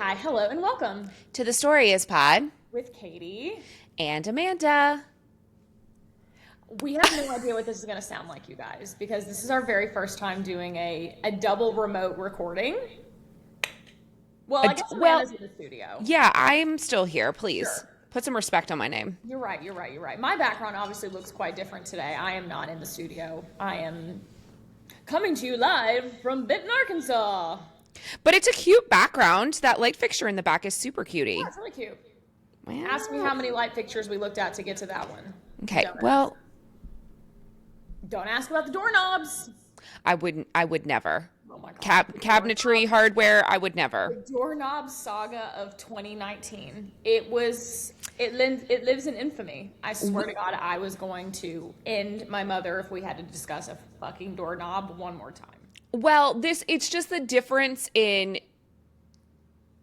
Hi, hello, and welcome To the Story is Pod with Katie. and Amanda. We have no idea what this is going to sound like, you guys, because this is our very first time doing a double remote recording. Well, I guess Well, Amanda's in the studio. yeah, I'm still here. Please Sure. put some respect on my name. You're right. My background obviously looks quite different today. I am not in the studio. I am coming to you live from Benton, Arkansas. But it's a cute background. That light fixture in the back is super Yeah, cutie. it's really cute. Ask me Well, how many light fixtures we looked at to get to that one. okay. Don't ask. Well, Don't ask about the doorknobs. I wouldn't. I would never. Oh my God. Cabinetry hardware. I would never. Doorknob saga of 2019. It lives in infamy. I swear to God, I was going to end my mother if we had to discuss a fucking doorknob one more time. Well, it's just the difference in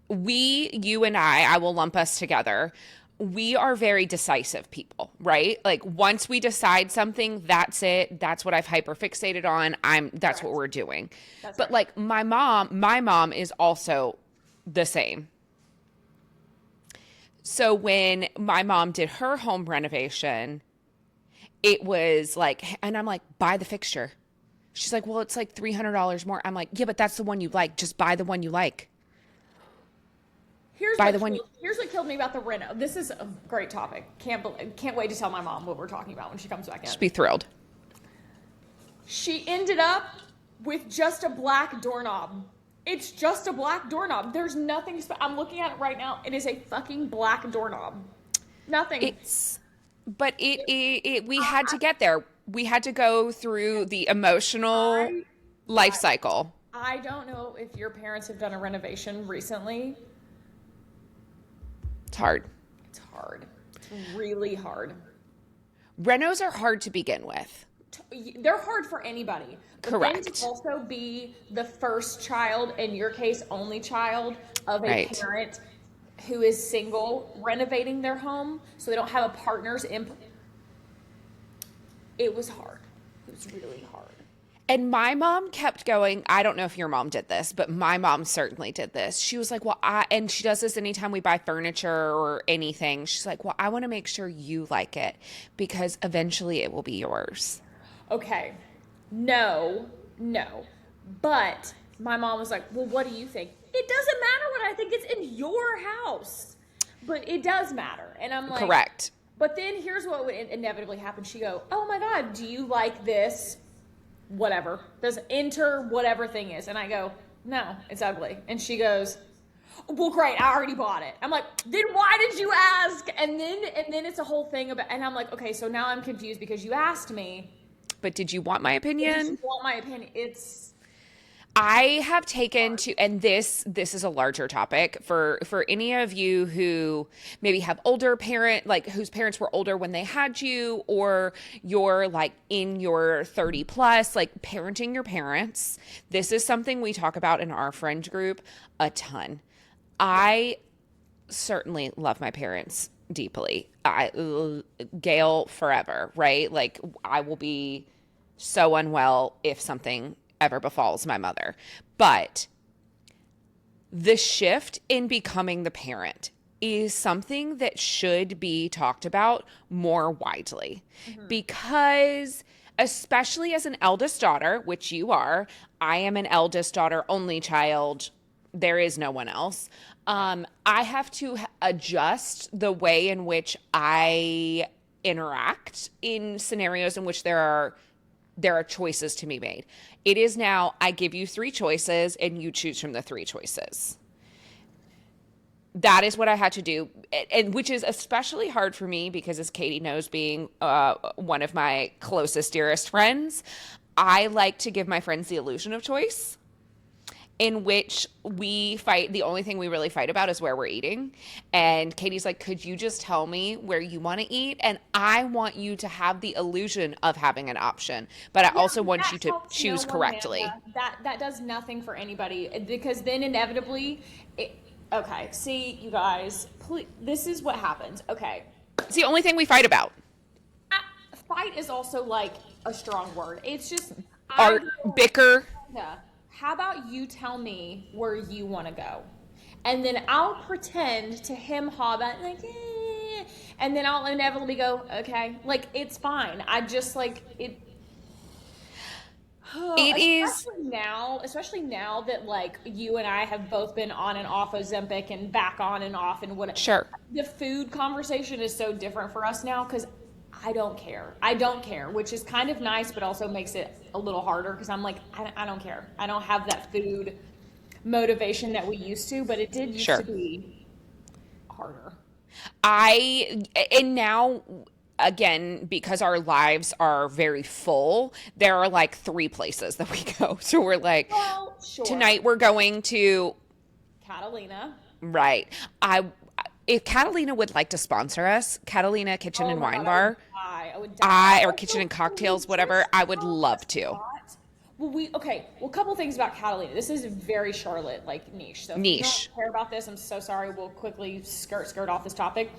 you and I will lump us together. We are very decisive people, right? Like once we decide something, that's it. That's what I've hyperfixated on. That's what Correct. we're doing. That's But right. like my mom is also the same. So when my mom did her home renovation, it was like, and I'm like, buy the fixture. She's like, well, it's like $300 more. I'm like, yeah, but that's the one you like. Just buy the one you like. Here's Buy what the one. killed, here's what killed me about the reno. This is a great topic. Can't wait to tell my mom what we're talking about when she comes back in. Just be thrilled. She ended up with just a black doorknob. It's just a black doorknob. There's nothing. I'm looking at it right now. It is a fucking black doorknob. Nothing. But we had to get there. We had to go through the emotional I, life I cycle. I don't know if your parents have done a renovation recently. It's hard. It's hard. It's really hard. Renos are hard to begin with. They're hard for anybody. But then Correct. to also be the first child, in your case, only child of a Right. parent who is single, renovating their home, so they don't have a partner's input. It was hard. It was really hard. And my mom kept going. I don't know if your mom did this, but my mom certainly did this. She was like, and she does this anytime we buy furniture or anything. She's like, well, I want to make sure you like it because eventually it will be yours. Okay, no. But my mom was like, well, what do you think? It doesn't matter what I think. It's in your house. But it does matter. And I'm like, Correct. but then here's what would inevitably happen. She go, oh my God, do you like this? Whatever. Does enter whatever thing is. And I go, no, it's ugly. And she goes, well, great, I already bought it. I'm like, then why did you ask? And then it's a whole thing about, and I'm like, okay, so now I'm confused because you asked me. But did you want my If opinion? you want my opinion, it's I have taken to, and this is a larger topic for any of you who maybe have older like whose parents were older when they had you, or you're like in your 30 plus, like parenting your parents. This is something we talk about in our friend group a ton. I certainly love my parents deeply. Gail forever, right? Like I will be so unwell if something ever befalls my mother. But the shift in becoming the parent is something that should be talked about more widely because especially as an eldest daughter, which you are, I am an eldest daughter, only child. There is no one else. I have to adjust the way in which I interact in scenarios in which there are choices to be made. It is now, I give you three choices and you choose from the three choices. That is what I had to do, and which is especially hard for me because, as Katie knows, being one of my closest, dearest friends, I like to give my friends the illusion of choice, in which we fight. The only thing we really fight about is where we're eating. And Katie's like, could you just tell me where you want to eat? And I want you to have the illusion of having an option, but I also want that you to helps choose no one, correctly. Amanda. That does nothing for anybody because then inevitably, okay. See, you guys, please, this is what happens. Okay, It's the only thing we fight about. fight is also like a strong word. It's just Our bicker. Yeah. How about you tell me where you want to go? And then I'll pretend to hem-haw about like, and then I'll inevitably go, okay, like it's fine. I just like it. It is. Especially now that like you and I have both been on and off Ozempic and back on and off and what. Sure. The food conversation is so different for us now because I don't care. I don't care, which is kind of nice, but also makes it a little harder because I'm like, I don't care. I don't have that food motivation that we used to, but it did used to be harder. And now, again, because our lives are very full, there are like 3 places that we go. So we're like, well, sure. Tonight we're going to Catalina. Right. If Catalina would like to sponsor us, Catalina Kitchen and Wine Bar, I would die. Or Kitchen and Cocktails, whatever, I would love to. Well, a couple things about Catalina. This is very Charlotte like niche. So if you don't care about this, I'm so sorry. We'll quickly skirt off this topic.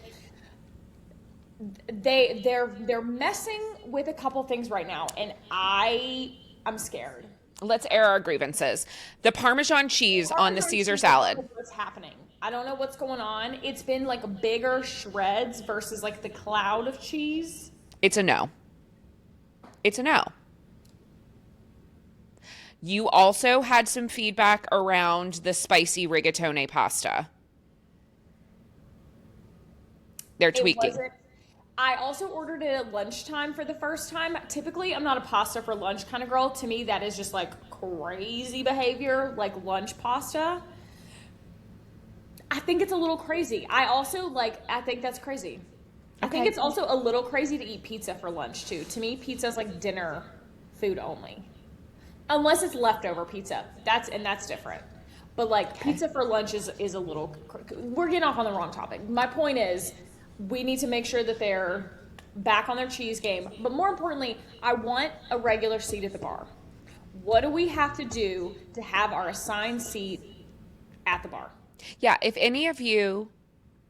They're messing with a couple things right now, and I'm scared. Let's air our grievances. The Parmesan cheese on the Caesar salad. What's happening? I don't know what's going on. It's been like bigger shreds versus like the cloud of cheese. It's a no. It's a no. You also had some feedback around the spicy rigatone pasta. They're tweaking. I also ordered it at lunchtime for the first time. Typically, I'm not a pasta for lunch kind of girl. To me, that is just like crazy behavior, like lunch pasta. I think it's a little crazy. I think that's crazy. Okay. I think it's also a little crazy to eat pizza for lunch too. To me, pizza is like dinner food only. Unless it's leftover pizza. That's different. But like pizza for lunch is a little, we're getting off on the wrong topic. My point is we need to make sure that they're back on their cheese game. But more importantly, I want a regular seat at the bar. What do we have to do to have our assigned seat at the bar? Yeah, if any of you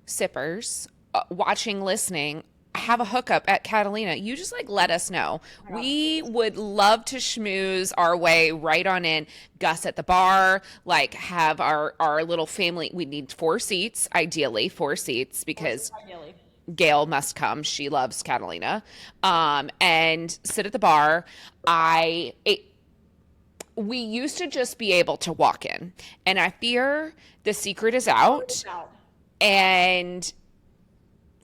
sippers watching, listening, have a hookup at Catalina, you just like let us know. We would love to schmooze our way right on in. Gus at the bar, like have our little family. We need 4 seats, ideally 4 seats, because Gail must come. She loves Catalina. And sit at the bar. We used to just be able to walk in, and I fear the secret is out. And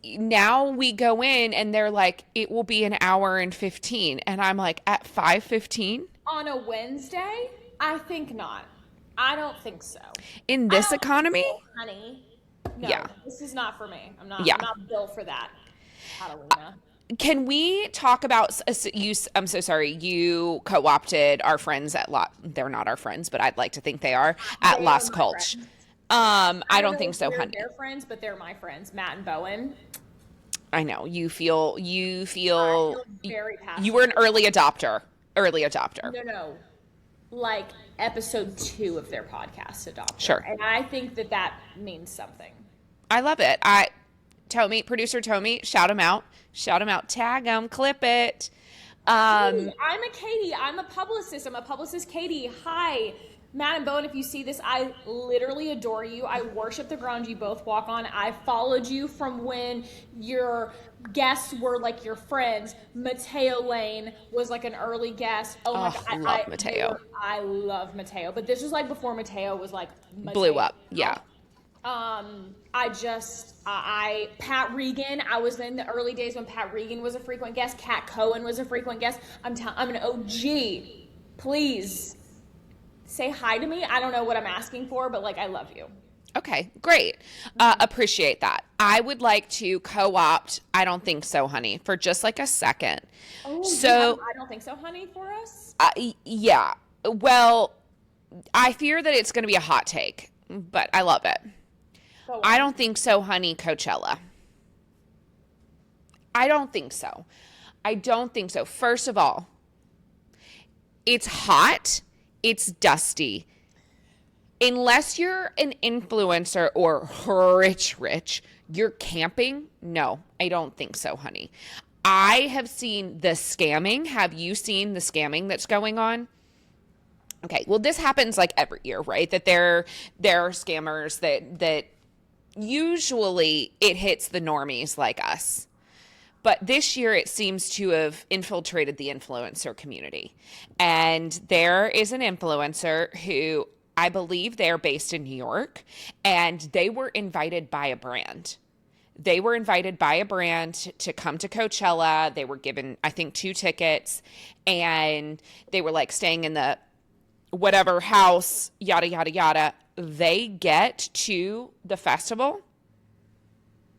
now we go in and they're like, it will be an hour and 15. And I'm like, at 5:15? On a Wednesday? I think not. I don't think so. In this economy? Honey. No, yeah. This is not for me. I'm not built for that. Catalina. Can we talk about you? I'm so sorry. You co-opted our friends at they're not our friends, but I'd like to think they are at Las Colch. I don't think so, honey. They're friends, but they're my friends, Matt and Bowen. I know you feel very passionate. You were an early adopter. No. Like episode 2 of their podcast adopter. Sure. And I think that means something. I love it. Producer Tommy, shout him out, tag him, clip it. Hey, I'm a Katie. I'm a publicist, Katie. Hi. Matt and Bowen, if you see this, I literally adore you. I worship the ground you both walk on. I followed you from when your guests were like your friends. Mateo Lane was like an early guest. Oh my God. I love Mateo. I love Mateo. But this was like before Mateo was like blew up. Yeah. Pat Regan, I was in the early days when Pat Regan was a frequent guest. Kat Cohen was a frequent guest. I'm an OG. Please say hi to me. I don't know what I'm asking for, but like, I love you. Okay, great. Appreciate that. I would like to co-opt I Don't Think So, Honey, for just like a second. Oh, so I Don't Think So, Honey for us? Yeah. Well, I fear that it's going to be a hot take, but I love it. I Don't Think So, Honey, Coachella. I don't think so. First of all, it's hot. It's dusty. Unless you're an influencer or rich, you're camping. No, I don't think so, honey. I have seen the scamming. Have you seen the scamming that's going on? Okay, well, this happens like every year, right? That there are scammers that usually it hits the normies like us. But this year it seems to have infiltrated the influencer community. And there is an influencer who I believe they're based in New York, and they were invited by a brand. They were invited by a brand to come to Coachella. They were given, I think, 2 tickets, and they were like staying in the whatever house, yada, yada, yada. They get to the festival.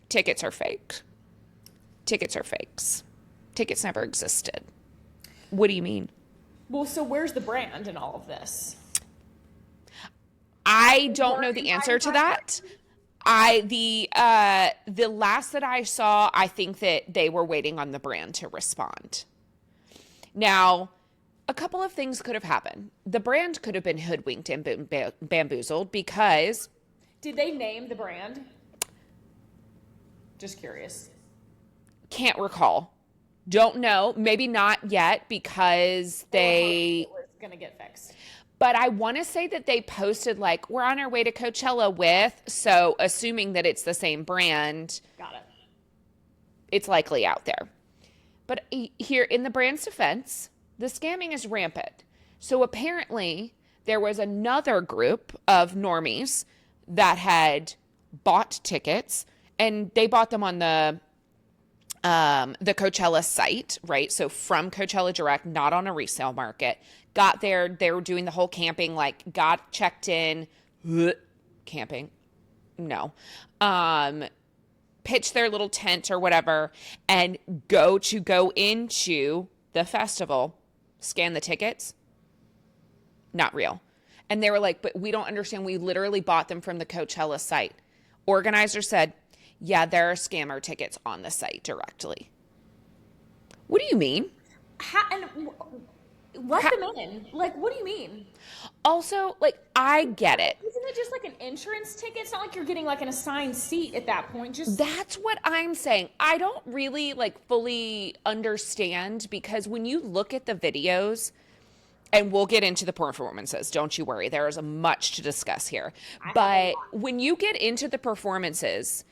Tickets are fake. Tickets are fakes. Tickets never existed. What do you mean? Well, so where's the brand in all of this? I don't know the answer to that. The last that I saw, I think that they were waiting on the brand to respond. Now, a couple of things could have happened. The brand could have been hoodwinked and bamboozled because... Did they name the brand? Just curious. Can't recall. Don't know. Maybe not yet because they... It was going to get fixed. But I want to say that they posted like, we're on our way to Coachella with, so assuming that it's the same brand. Got it. It's likely out there. But here in the brand's defense, the scamming is rampant. So apparently there was another group of normies that had bought tickets, and they bought them on the Coachella site, right? So from Coachella Direct, not on a resale market. Got there, they were doing the whole camping, like got checked in, camping, no, pitch their little tent or whatever, and go into the festival, scan the tickets, not real. And they were like, but we don't understand. We literally bought them from the Coachella site. Organizer said, yeah, there are scammer tickets on the site directly. What do you mean? Let them in. Like, what do you mean? Also, like, I get it. Isn't it just like an insurance ticket? It's not like you're getting like an assigned seat at that point. That's what I'm saying. I don't really like fully understand, because when you look at the videos, and we'll get into the performances, don't you worry. There is much to discuss here. But when you get into the performances,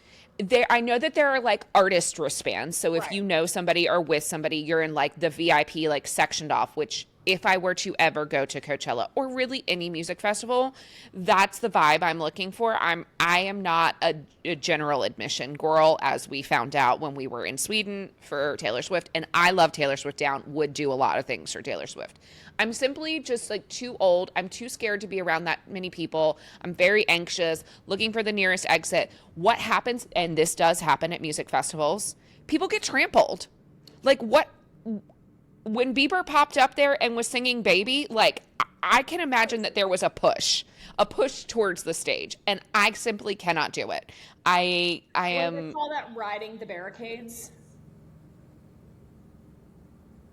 I know that there are like artist wristbands. So if you know somebody or with somebody, you're in like the VIP, like sectioned off, which if I were to ever go to Coachella or really any music festival, that's the vibe I'm looking for. I am not a general admission girl, as we found out when we were in Sweden for Taylor Swift. And I love Taylor Swift down, would do a lot of things for Taylor Swift. I'm simply just like too old. I'm too scared to be around that many people. I'm very anxious, looking for the nearest exit. What happens, and this does happen at music festivals, people get trampled. Like what, when Bieber popped up there and was singing Baby, like I can imagine that there was a push towards the stage, and I simply cannot do it. I am. What do they call that? Riding the barricades?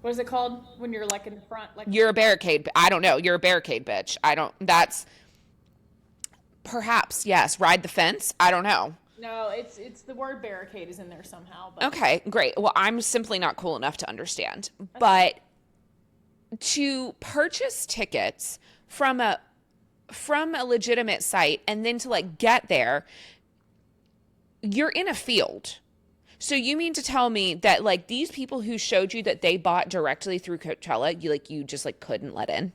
What is it called when you're like in the front? Like you're a barricade. I don't know. You're a barricade bitch. That's perhaps, yes. Ride the fence. I don't know. No, it's the word barricade is in there somehow. But. Okay, great. Well, I'm simply not cool enough to understand. But to purchase tickets from a legitimate site and then to like get there, you're in a field. So you mean to tell me that like these people who showed you that they bought directly through Coachella, you just like couldn't let in?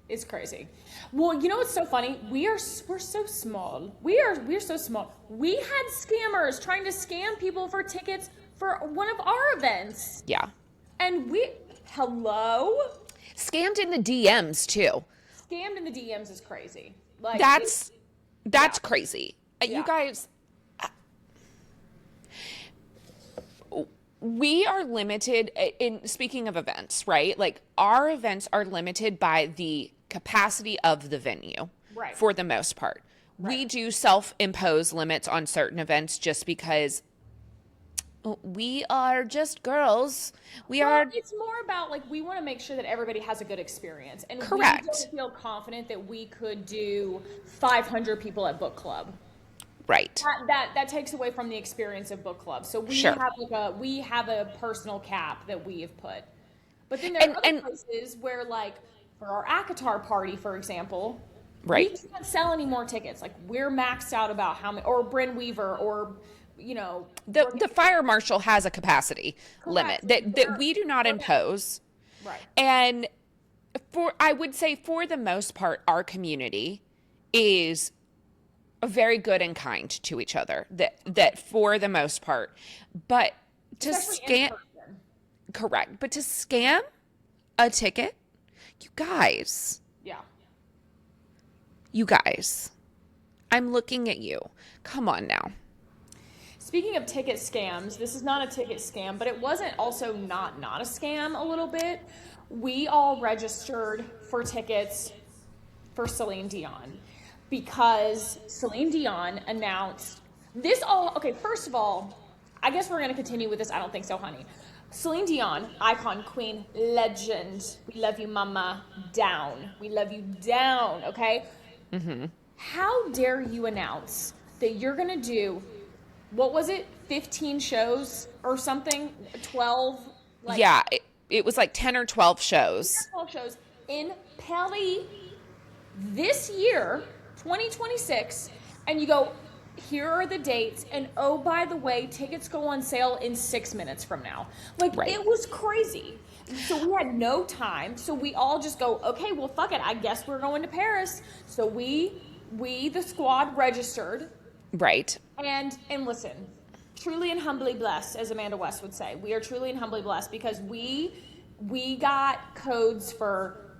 It's crazy. Well, you know what's so funny? We're so small. We're so small. We had scammers trying to scam people for tickets for one of our events. Yeah. And hello? Scammed in the DMs too. Scammed in the DMs is crazy. Like that's crazy. You guys, we are limited in speaking of events, right? Like our events are limited by the capacity of the venue, right, for the most part. Right. We do self-impose limits on certain events just because we are just girls. It's more about like we want to make sure that everybody has a good experience, and correct. We don't feel confident that we could do 500 people at book club. Right. That takes away from the experience of book club. So we have a personal cap that we have put. But then there are other places where like for our ACOTAR party, for example, Right. we can't sell any more tickets. Like, we're maxed out about how many, or Bryn Weaver, or, The fire marshal has a capacity limit correct. that we do not impose. Right. And I would say for the most part, our community is very good and kind to each other. That for the most part, but to Especially in scam, person. correct. But to scam a ticket, you guys, Yeah. I'm looking at you. Come on now. Speaking of ticket scams, this is not a ticket scam, but it wasn't also not a scam a little bit. We all registered for tickets for Celine Dion because Celine Dion announced this all. Okay, first of all, I guess we're going to continue with this. I don't think so, honey. Celine Dion, icon, queen, legend. We love you, mama. Down. We love you, down. Okay? Mm-hmm. How dare you announce that you're going to do, what was it, 15 shows or something? 12? Yeah, it was like 10 or 12 shows. 12 shows in Paris this year, 2026, and you go, here are the dates, and oh, by the way, tickets go on sale in 6 minutes from now. Like, Right. It was crazy. So we had no time, so we all just go, okay, well, fuck it, I guess we're going to Paris. So we the squad, registered. Right. And listen, truly and humbly blessed, as Amanda West would say. We are truly and humbly blessed because we got codes for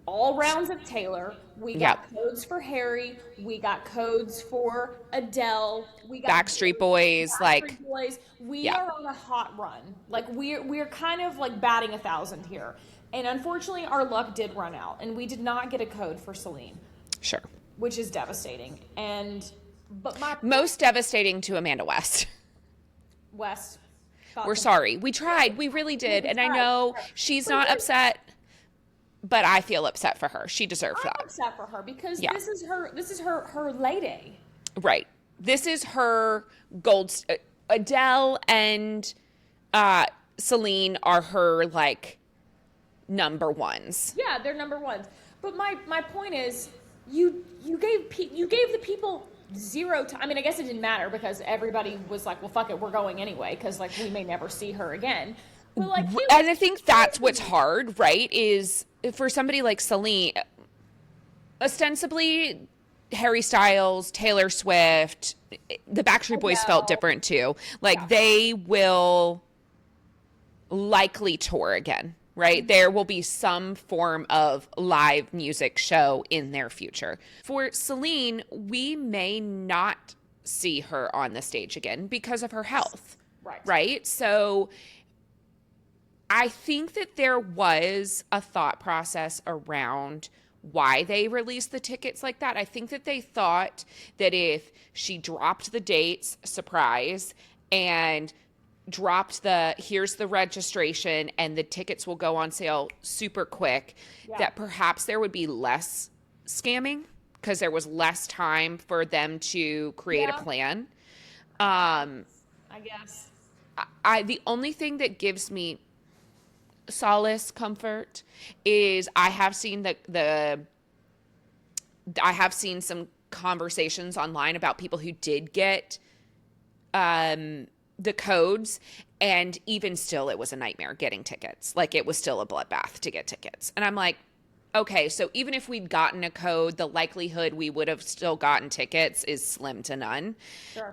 all rounds of Taylor. We got codes for Harry. We got codes for Adele. We got Backstreet Boys, Backstreet Boys. We yeah. are on a hot run. Like, we're kind of like batting 1,000 here. And unfortunately, our luck did run out, and we did not get a code for Celine. Sure. Which is devastating. But most devastating to Amanda West. West. We're sorry. We tried. We really did. And I know she's not upset, but I feel upset for her. She deserved that. I'm upset for her because this is her lady. Right. This is her gold. Adele and Celine are her like number ones. Yeah, they're number ones. But my point is, you gave the people zero time. I mean, I guess it didn't matter because everybody was like, well, fuck it, we're going anyway because like we may never see her again. But like, and I think that's what's hard, right? Is for somebody like Celine, ostensibly Harry Styles, Taylor Swift, the Backstreet Boys felt different too. Like they will likely tour again. Right? There will be some form of live music show in their future. For Celine, we may not see her on the stage again because of her health. Right? So I think that there was a thought process around why they released the tickets like that. I think that they thought that if she dropped the dates, surprise, and dropped here's the registration and the tickets will go on sale super quick, that perhaps there would be less scamming because there was less time for them to create a plan. I guess. The only thing that gives me solace, comfort is I have seen I have seen some conversations online about people who did get the codes, and even still it was a nightmare getting tickets. Like it was still a bloodbath to get tickets. And I'm like, okay, so even if we'd gotten a code, the likelihood we would have still gotten tickets is slim to none. Sure.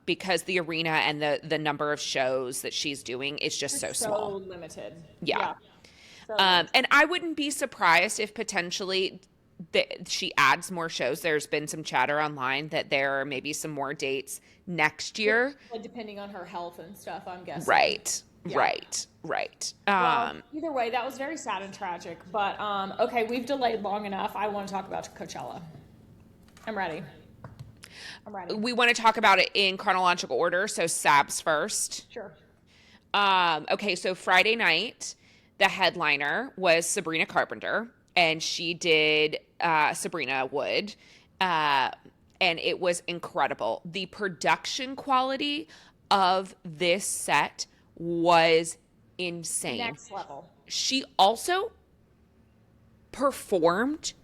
Because the arena and the number of shows that she's doing is just so small. So limited. Yeah. And I wouldn't be surprised if potentially she adds more shows. There's been some chatter online that there are maybe some more dates next year. Depending on her health and stuff, I'm guessing. Right. Well, either way, that was very sad and tragic. But, okay, we've delayed long enough. I want to talk about Coachella. I'm ready. We want to talk about it in chronological order. So Sabs first. Sure. Okay, so Friday night, the headliner was Sabrina Carpenter. And she did Sabrina Wood, and it was incredible. The production quality of this set was insane. Next level. She also performed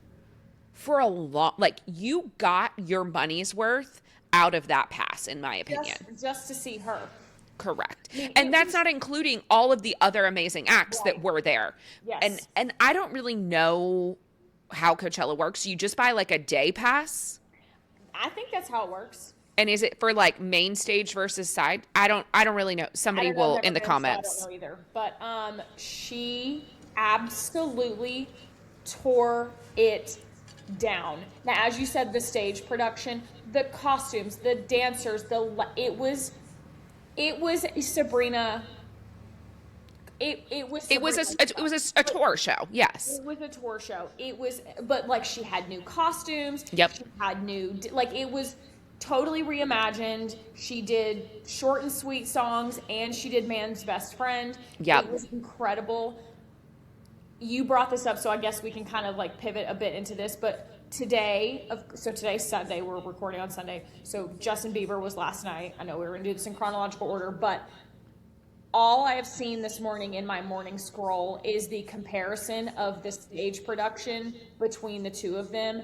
for a long, like, you got your money's worth out of that pass, in my opinion. Just to see her. Correct. I mean, And that's not including all of the other amazing acts that were there. Yes. And I don't really know how Coachella works. You just buy like a day pass? I think that's how it works. And is it for like main stage versus side? I don't really know. Somebody will in the comments. I don't know either. But she absolutely tore it down. Now, as you said, the stage production, the costumes, the dancers, it was Sabrina. It was a tour show. Yes. It was a tour show. But like she had new costumes. Yep. She had it was totally reimagined. She did short and sweet songs, and she did Man's Best Friend. Yep. It was incredible. You brought this up, so I guess we can kind of like pivot a bit into this. But today's Sunday. We're recording on Sunday. So Justin Bieber was last night. I know we were going to do this in chronological order, but all I have seen this morning in my morning scroll is the comparison of the stage production between the two of them.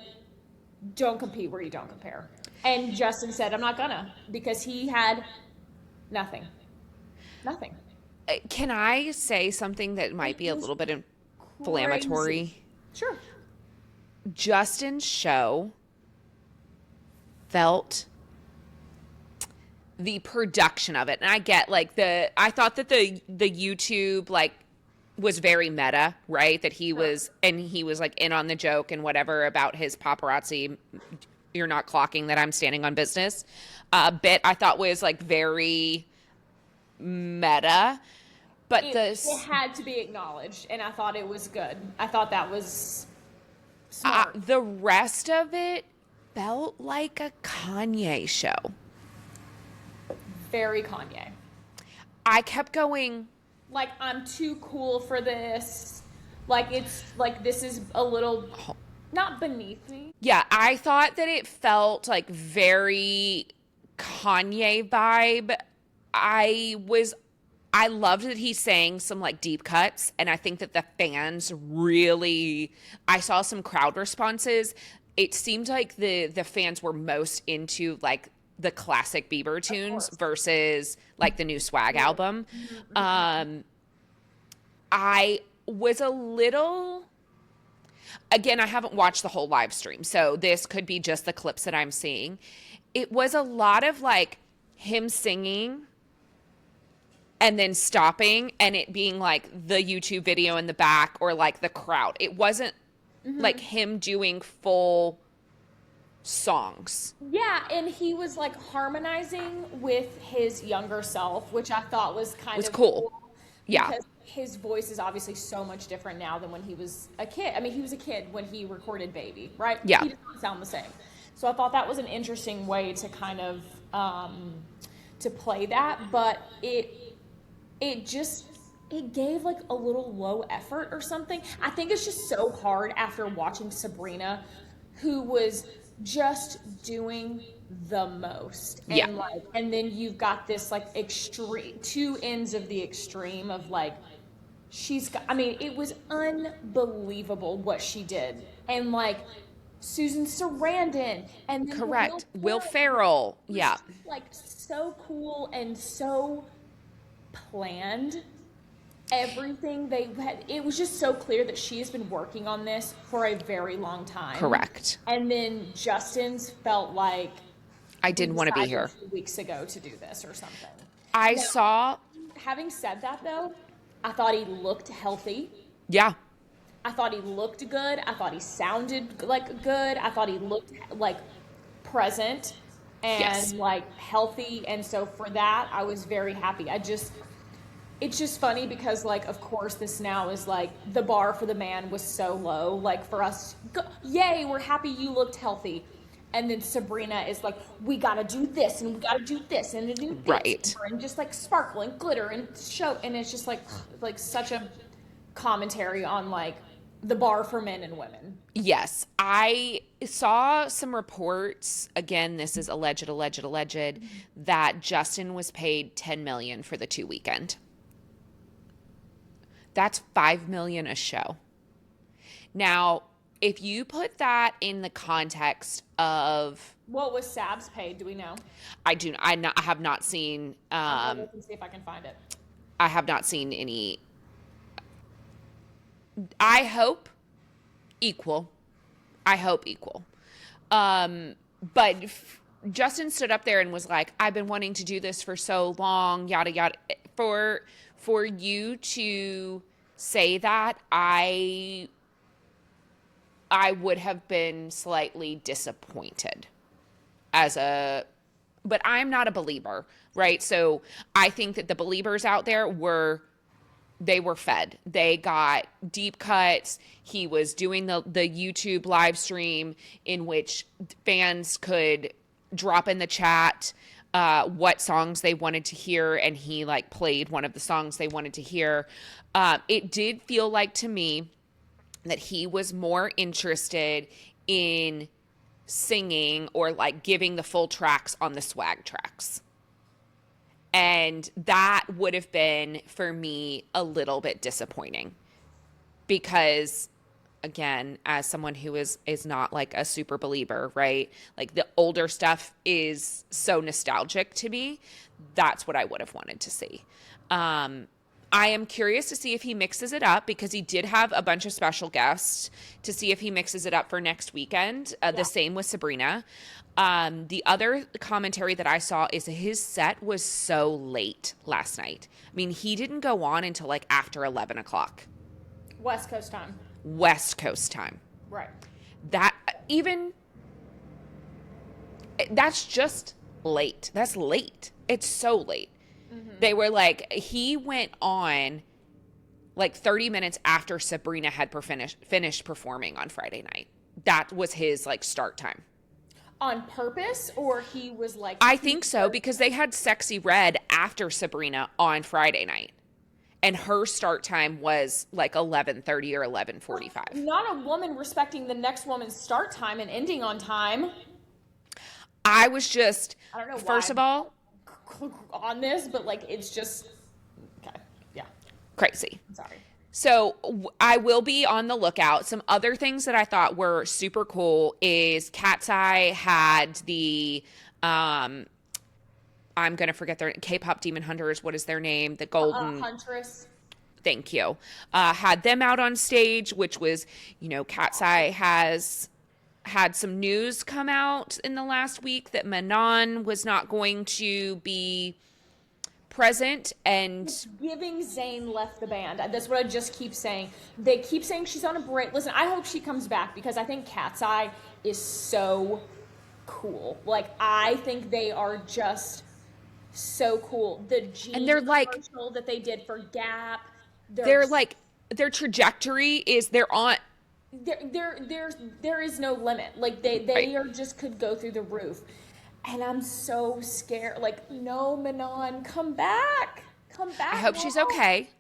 Don't compete where you don't compare. And Justin said, I'm not gonna, because he had nothing. Nothing. Can I say something that might be a little bit inflammatory? Crazy. Sure. Justin's show felt, the production of it, and I get like I thought that the YouTube like was very meta, right? That he was like in on the joke and whatever about his paparazzi. You're not clocking that I'm standing on business. Bit I thought was like very meta, but it had to be acknowledged, and I thought it was good. I thought that was smart. The rest of it felt like a Kanye show. Very Kanye. I kept going, like, I'm too cool for this. Like, it's like, this is a little not beneath me. Yeah, I thought that it felt like very Kanye vibe. I loved that he sang some like deep cuts, and I think that the fans really, I saw some crowd responses. It seemed like the fans were most into like the classic Bieber tunes versus like the new Swag album. I was a little, again, I haven't watched the whole live stream, so this could be just the clips that I'm seeing. It was a lot of like him singing and then stopping and it being like the YouTube video in the back or like the crowd. It wasn't like him doing full songs. Yeah, and he was like harmonizing with his younger self, which I thought was kind of cool. Yeah. Because his voice is obviously so much different now than when he was a kid. I mean, he was a kid when he recorded Baby, right? Yeah. He doesn't sound the same. So I thought that was an interesting way to kind of to play that, but it gave like a little low effort or something. I think it's just so hard after watching Sabrina, who was just doing the most. And and then you've got this like extreme, two ends of the extreme of like, it was unbelievable what she did. And like Susan Sarandon and then correct. Will Ferrell. Yeah. Like so cool and so planned. Everything they had, it was just so clear that she has been working on this for a very long time. Correct. And then Justin's felt like I didn't want to be here 2 weeks ago to do this or something. Having said that though, I thought he looked healthy. Yeah. I thought he looked good. I thought he sounded like good. I thought he looked like present and like healthy. And so for that, I was very happy. It's just funny because, like, of course, this now is, like, the bar for the man was so low. Like, for us, yay, we're happy you looked healthy. And then Sabrina is like, we got to do this, and we got to do this, and to do this. Right. And just, like, sparkle and glitter and show. And it's just, like such a commentary on, like, the bar for men and women. Yes. I saw some reports, again, this is alleged, that Justin was paid $10 million for the 2 weekend. That's $5 million a show. Now, if you put that in the context of, What was Sab's paid? Do we know? I have not seen. I'm gonna look and see if I can find it. I have not seen any. I hope equal. I hope equal. But Justin stood up there and was like, "I've been wanting to do this for so long, yada yada." For you to say that, I would have been slightly disappointed but I'm not a believer, right? So I think that the believers out there were fed. They got deep cuts. He was doing the YouTube live stream in which fans could drop in the chat what songs they wanted to hear, and he like played one of the songs they wanted to hear. It did feel like to me that he was more interested in singing or like giving the full tracks on the swag tracks. And that would have been, for me, a little bit disappointing because, again, as someone who is not like a super believer, right? Like the older stuff is so nostalgic to me. That's what I would have wanted to see. I am curious to see if he mixes it up because he did have a bunch of special guests to see if he mixes it up for next weekend. The same with Sabrina. The other commentary that I saw is his set was so late last night. I mean, he didn't go on until like after 11 o'clock. West Coast time. West Coast time. Right. That's just late. That's late. It's so late. Mm-hmm. They were like, he went on like 30 minutes after Sabrina had finished performing on Friday night. That was his like start time. On purpose, or he was like... I think so, because they had Sexy Red after Sabrina on Friday night. And her start time was like 11:30 or 11:45. Not a woman respecting the next woman's start time and ending on time. I was just... I don't know first why of all... on this, but like it's just... Okay, yeah. Crazy. I'm sorry. So I will be on the lookout. Some other things that I thought were super cool is Cat's Eye had the, I'm going to forget their K-pop Demon Hunters. What is their name? The Golden... Huntress. Thank you. Had them out on stage, which was, Cat's Eye has had some news come out in the last week that Manon was not going to be present, and Giving Zayn left the band. That's what I just keep saying. They keep saying she's on a break. Listen, I hope she comes back because I think Cat's Eye is so cool. Like, I think they are just so cool. The Jeans and they're like commercial that they did for Gap. They're like, their trajectory is they're on. There is no limit. Like they right. are just could go through the roof. And I'm so scared. Like, no, Manon, come back. Come back. I hope she's okay.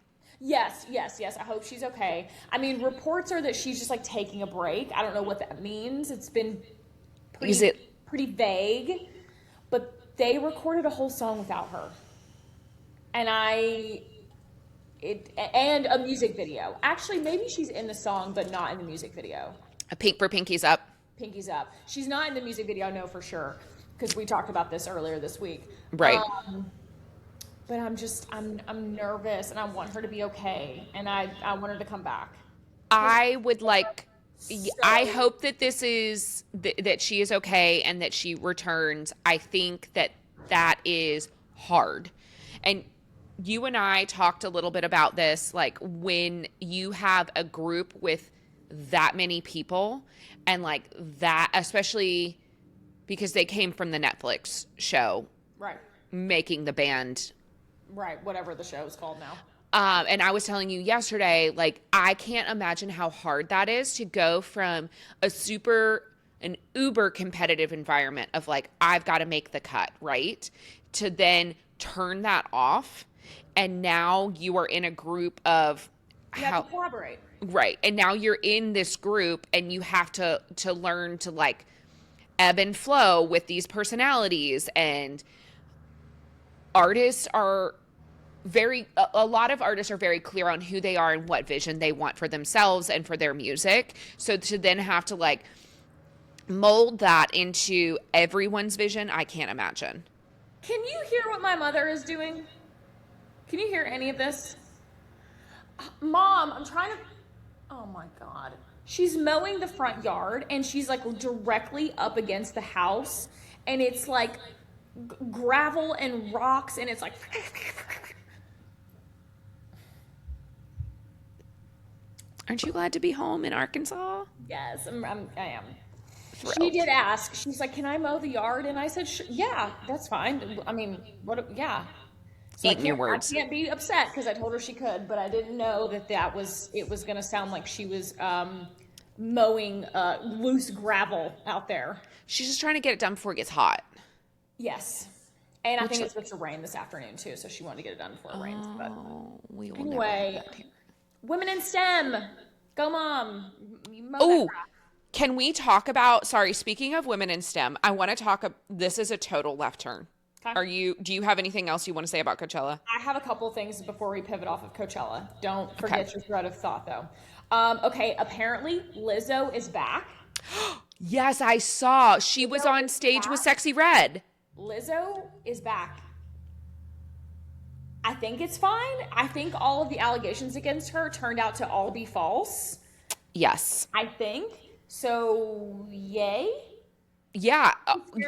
Yes. I hope she's okay. I mean, reports are that she's just like taking a break. I don't know what that means. It's been pretty vague. But they recorded a whole song without her. And and a music video. Actually, maybe she's in the song, but not in the music video. A pink for Pinky's Up. Pinky's Up. She's not in the music video, I know for sure. Because we talked about this earlier this week. Right. But I'm nervous and I want her to be okay. And I want her to come back. I would like, I hope that this is, that she is okay and that she returns. I think that is hard. And you and I talked a little bit about this, like when you have a group with that many people and like that, especially because they came from the Netflix show. Right. Making the band. Right. Whatever the show is called now. And I was telling you yesterday, like, I can't imagine how hard that is to go from an uber competitive environment of like, I've got to make the cut, right? To then turn that off. And now you are in a group of you have to collaborate. Right. And now you're in this group and you have to learn to like ebb and flow with these personalities, and artists are a lot of artists are very clear on who they are and what vision they want for themselves and for their music. So to then have to like mold that into everyone's vision, I can't imagine. Can you hear what my mother is doing? Can you hear any of this? Mom, I'm trying to, oh my God. She's mowing the front yard and she's like directly up against the house and it's like gravel and rocks and it's like, Aren't you glad to be home in Arkansas? yes, I am. Thrilled. She did ask. She's like, "Can I mow the yard?" And I said, "Yeah, that's fine." I mean, what? Yeah. So Eating your words. I can't be upset because I told her she could, but I didn't know that it was going to sound like she was mowing loose gravel out there. She's just trying to get it done before it gets hot. Yes. And I think it's supposed to rain this afternoon too, so she wanted to get it done before it rains. But we will anyway, never have that here. Women in STEM, go mom. You mow Oh, that grass. can we talk about? Sorry, speaking of women in STEM, I want to talk. This is a total left turn. Okay. Do you have anything else you want to say about Coachella? I have a couple things before we pivot off of Coachella. Don't forget your thread of thought, though. Okay, apparently Lizzo is back. Yes, I saw. She was on stage with Sexy Red. Lizzo is back. I think it's fine. I think all of the allegations against her turned out to all be false. Yes. I think. So, yay. Yeah.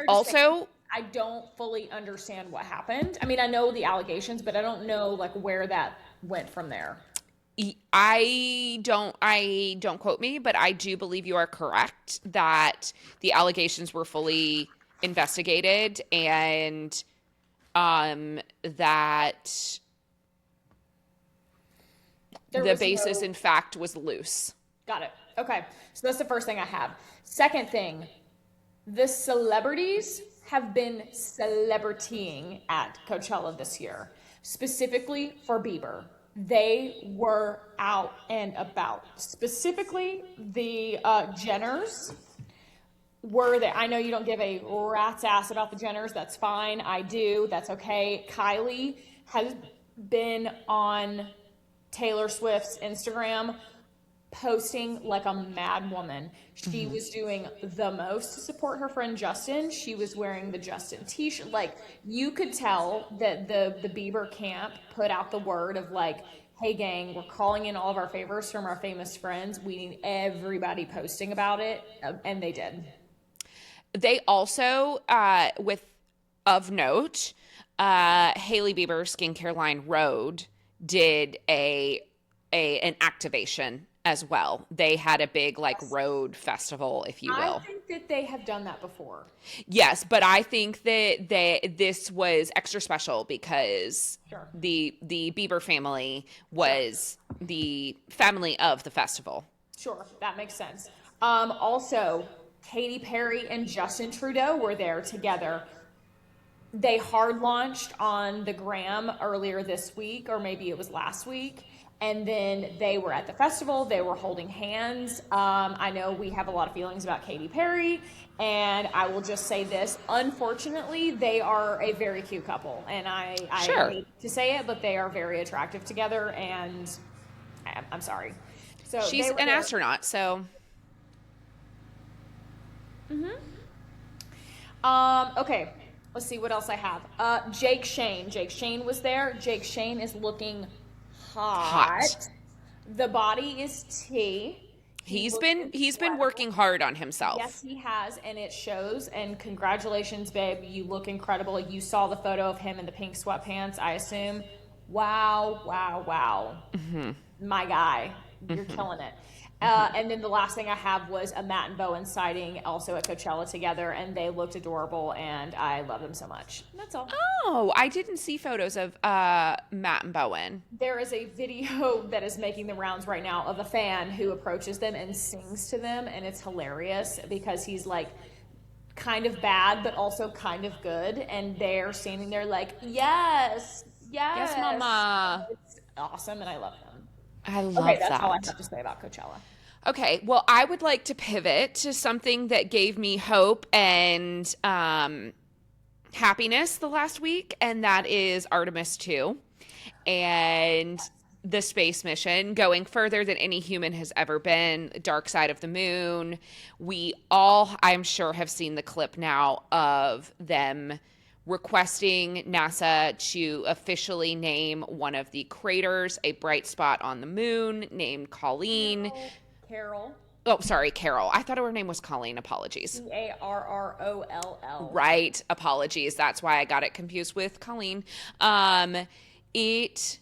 Also, I don't fully understand what happened. I mean, I know the allegations, but I don't know like where that went from there. I don't quote me, but I do believe you are correct that the allegations were fully investigated and that the basis in fact was loose. Got it. Okay. So that's the first thing I have. Second thing, the celebrities have been celebritying at Coachella this year, specifically for Bieber. They were out and about. Specifically, the Jenners were there. I know you don't give a rat's ass about the Jenners. That's fine. I do. That's okay. Kylie has been on Taylor Swift's Instagram posting like a mad woman. She was doing the most to support her friend Justin. She was wearing the Justin t-shirt. Like, you could tell that the Bieber camp put out the word of like, hey gang, we're calling in all of our favors from our famous friends. We need everybody posting about it. And they did. They also, of note, Hailey Bieber's skincare line Rhode did an activation as well. They had a big like road festival, if you will. I think that they have done that before. Yes, but I think that this was extra special because the Bieber family was the family of the festival. Sure, that makes sense. Also, Katy Perry and Justin Trudeau were there together. They hard launched on the gram earlier this week, or maybe it was last week. And then they were at the festival. They were holding hands. I know we have a lot of feelings about Katy Perry, and I will just say this. Unfortunately, they are a very cute couple, and I hate to say it, but they are very attractive together, and I'm sorry. So she's an astronaut, so. Okay, let's see what else I have. Jake Shane. Jake Shane was there. Jake Shane is looking hot. The body is tea. He's been working hard on himself. Yes, he has, and it shows. And congratulations, babe. You look incredible. You saw the photo of him in the pink sweatpants, I assume. Wow, wow, wow. Mm-hmm. My guy. You're killing it. And then the last thing I have was a Matt and Bowen sighting also at Coachella together, and they looked adorable, and I love them so much. That's all. Oh, I didn't see photos of Matt and Bowen. There is a video that is making the rounds right now of a fan who approaches them and sings to them, and it's hilarious because he's like kind of bad, but also kind of good, and they're standing there like, yes, mama. It's awesome, and I love them. I love that. That's all I have to say about Coachella. Okay, well, I would like to pivot to something that gave me hope and happiness the last week, and that is Artemis II. and the space mission going further than any human has ever been, dark side of the moon. We all, I'm sure, have seen the clip now of them requesting NASA to officially name one of the craters a bright spot on the moon named Colleen. Carol. Oh, sorry, Carol. I thought her name was Colleen. Apologies. Carroll. Right. Apologies. That's why I got it confused with Colleen. It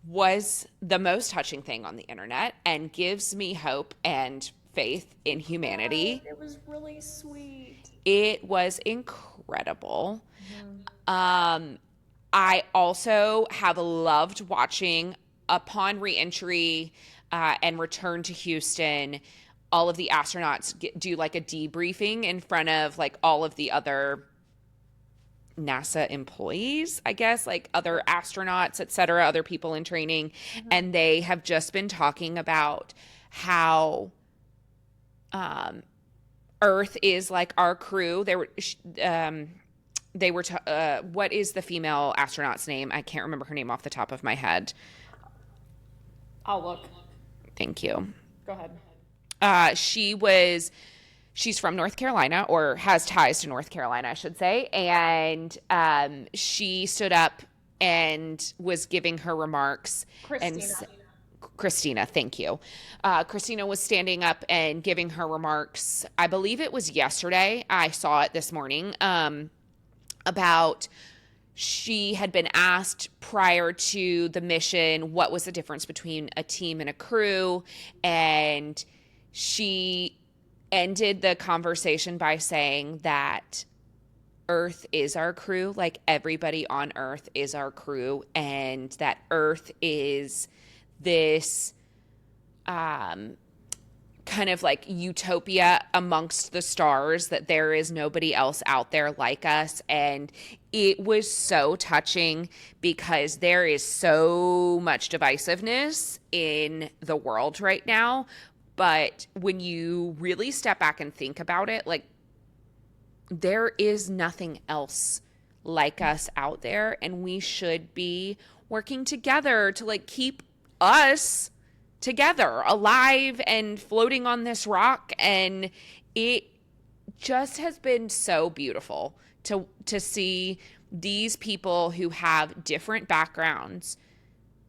was the most touching thing on the internet and gives me hope and faith in humanity. It was really sweet. It was incredible. I also have loved watching upon reentry and return to Houston, all of the astronauts do like a debriefing in front of like all of the other NASA employees, I guess, like other astronauts, et cetera, other people in training. And they have just been talking about how Earth is like our crew. What is the female astronaut's name? I can't remember her name off the top of my head. I'll look. Thank you. Go ahead. She's from North Carolina, or has ties to North Carolina, I should say. And she stood up and was giving her remarks. Christina, thank you. Christina was standing up and giving her remarks. I believe it was yesterday. I saw it this morning. About she had been asked prior to the mission what was the difference between a team and a crew, and she ended the conversation by saying that Earth is our crew, like everybody on Earth is our crew, and that Earth is this kind of like utopia amongst the stars, that there is nobody else out there like us. And it was so touching because there is so much divisiveness in the world right now. But when you really step back and think about it, like, there is nothing else like us out there, and we should be working together to like keep us together, alive and floating on this rock. And it just has been so beautiful to see these people who have different backgrounds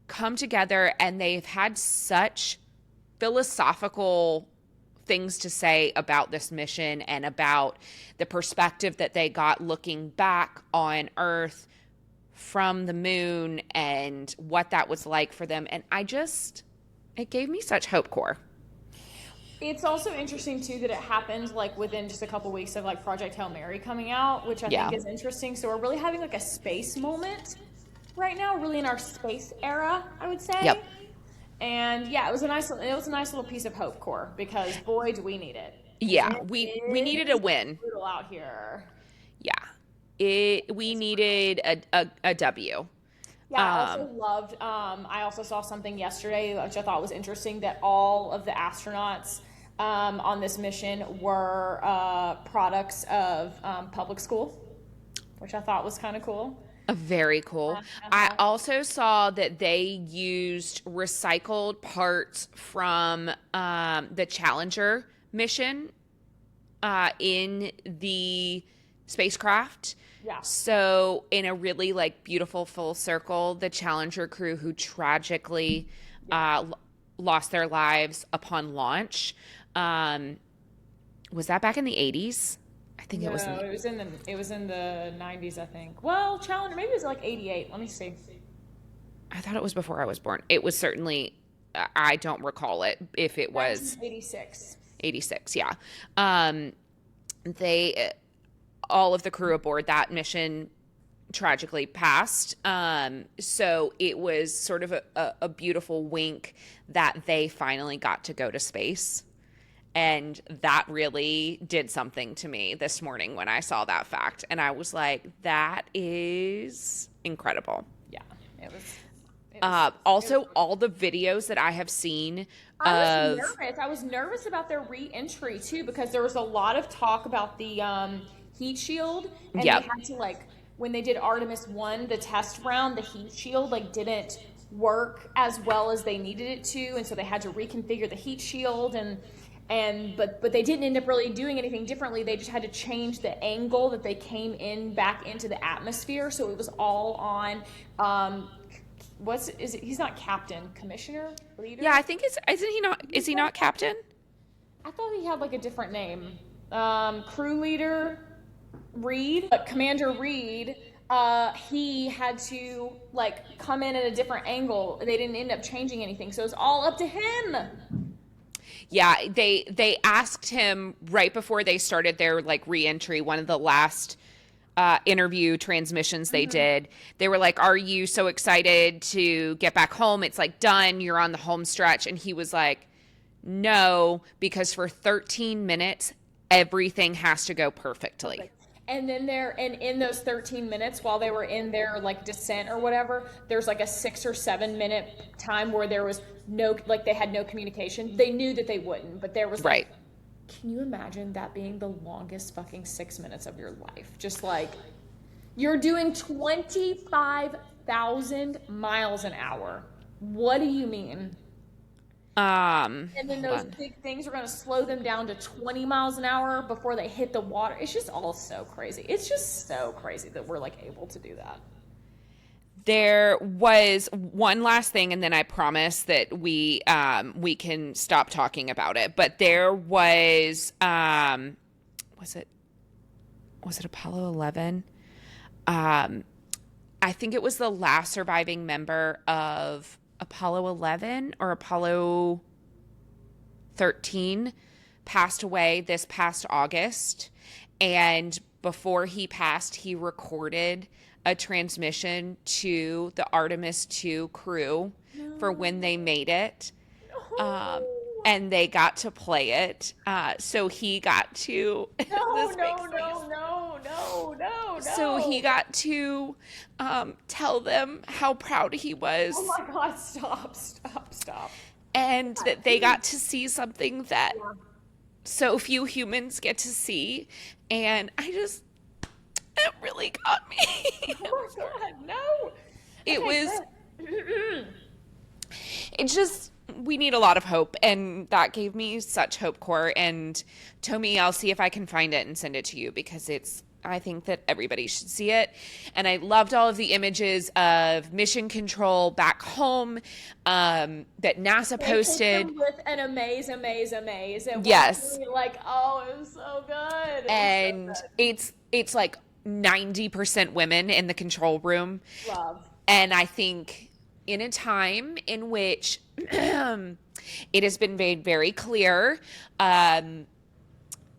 come together, and they've had such philosophical things to say about this mission and about the perspective that they got looking back on Earth from the moon and what that was like for them. And it gave me such hope, Core. It's also interesting too that it happened like within just a couple weeks of like Project Hail Mary coming out, which I think is interesting. So we're really having like a space moment right now, really in our space era, I would say. Yep. And yeah, it was a nice little piece of hope, Core, because boy, do we need it. Yeah, we needed a win. Brutal out here. Yeah, we needed a W. Yeah, I also saw something yesterday which I thought was interesting, that all of the astronauts on this mission were products of public school, which I thought was kind of cool. Very cool. I also saw that they used recycled parts from the Challenger mission in the spacecraft. Yeah. So in a really like beautiful full circle, the Challenger crew who tragically lost their lives upon launch. Was that back in the 80s? I think it was. No, it was in the 90s, I think. Well, Challenger, maybe it was like 88. Let me see. I thought it was before I was born. It was certainly, I don't recall it if it was 86. 86, yeah. All of the crew aboard that mission tragically passed. So it was sort of a beautiful wink that they finally got to go to space. And that really did something to me this morning when I saw that fact. And I was like, that is incredible. Yeah, it was also, all the videos that I have seen I was nervous about their re-entry too, because there was a lot of talk about the heat shield, and they had to like when they did Artemis 1, the test round, the heat shield like didn't work as well as they needed it to, and so they had to reconfigure the heat shield, but they didn't end up really doing anything differently. They just had to change the angle that they came in back into the atmosphere, so it was all on he's not captain, commissioner, leader? Yeah, I think is he not captain? I thought he had like a different name. Crew leader Reed, Commander Reed, he had to like come in at a different angle. They didn't end up changing anything, so it was all up to him. Yeah, they asked him right before they started their like re-entry, one of the last interview transmissions they did. They were like, "Are you so excited to get back home? It's like done. You're on the home stretch." And he was like, "No, because for 13 minutes, everything has to go perfectly." And then in those 13 minutes while they were in their like descent or whatever, there's like a 6 or 7 minute time where there was no, like they had no communication. They knew that they wouldn't, but there was right. Like, can you imagine that being the longest fucking 6 minutes of your life? Just like you're doing 25,000 miles an hour. What do you mean? And then those big things are going to slow them down to 20 miles an hour before they hit the water. It's just all so crazy. It's just so crazy that we're like able to do that. There was one last thing, and then I promise that we can stop talking about it. But there was was it Apollo 11? I think it was the last surviving member of Apollo 11 or Apollo 13 passed away this past August. And before he passed, he recorded a transmission to the Artemis II crew for when they made it. And they got to play it. So he got to... No. So he got to tell them how proud he was. Oh my God, stop. And that they got to see something that so few humans get to see. And it really got me. Oh my God, no. It just, we need a lot of hope. And that gave me such hope core. And Tommy, I'll see if I can find it and send it to you because I think that everybody should see it. And I loved all of the images of mission control back home that NASA posted. With an amaze. And yes. Like, oh, it was so good. And it's like 90% women in the control room. Love. And I think in a time in which it has been made very clear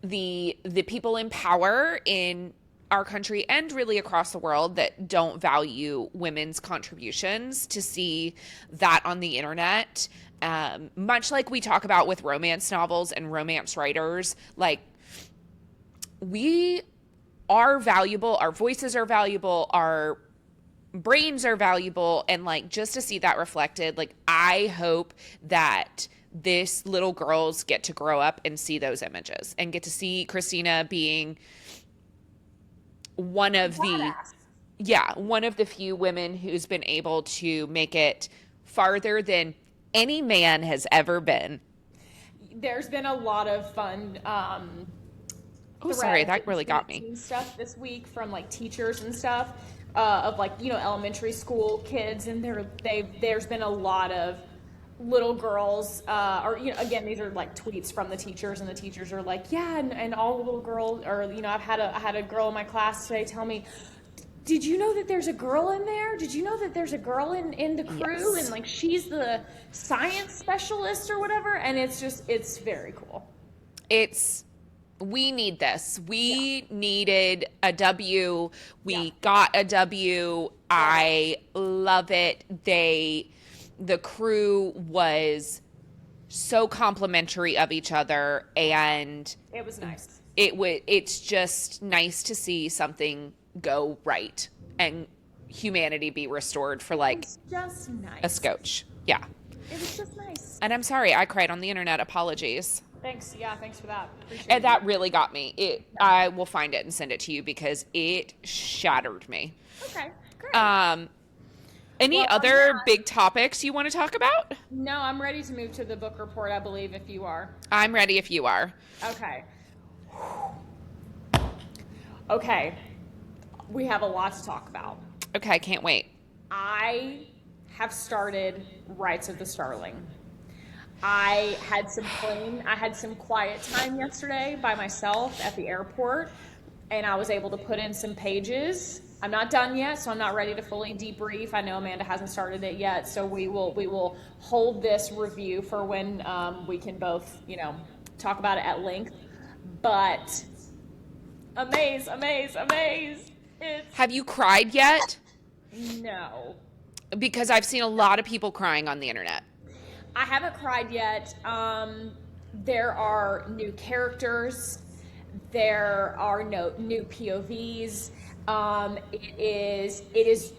the people in power in our country and really across the world that don't value women's contributions, to see that on the internet, much like we talk about with romance novels and romance writers, like we are valuable, our voices are valuable, our brains are valuable, and like just to see that reflected, like I hope that this little girls get to grow up and see those images and get to see Christina being one of the few women who's been able to make it farther than any man has ever been. There's been a lot of fun sorry, that really got me. Stuff this week from like teachers and stuff of like, you know, elementary school kids, and there's been a lot of little girls, or, you know, again, these are like tweets from the teachers, and the teachers are like, yeah, and all the little girls, or, you know, I had a girl in my class today tell me, did you know that there's a girl in there? Did you know that there's a girl in the crew? Yes. And like, she's the science specialist or whatever. And it's very cool. We need this. We needed a W. We got a W. I love it. The crew was so complimentary of each other, and it was nice. It's just nice to see something go right and humanity be restored for like just nice. a scotch. Yeah. It was just nice. And I'm sorry, I cried on the internet. Apologies. Thanks. Yeah, thanks for that. Appreciate And it. that really got me. I will find it and send it to you because it shattered me. Okay, great. Any Well, on other that, big topics you want to talk about? no, I'm ready to move to the book report, I believe, if you are. I'm ready if you are. Okay. Okay. We have a lot to talk about. Okay, I can't wait. I have started Rites of the Starling. I had some quiet time yesterday by myself at the airport, and I was able to put in some pages. I'm not done yet, so I'm not ready to fully debrief. I know Amanda hasn't started it yet, so we will hold this review for when we can both, talk about it at length. But amaze. It's Have you cried yet? no. Because I've seen a lot of people crying on the internet. I haven't cried yet. There are new characters. There are no new POVs. It is.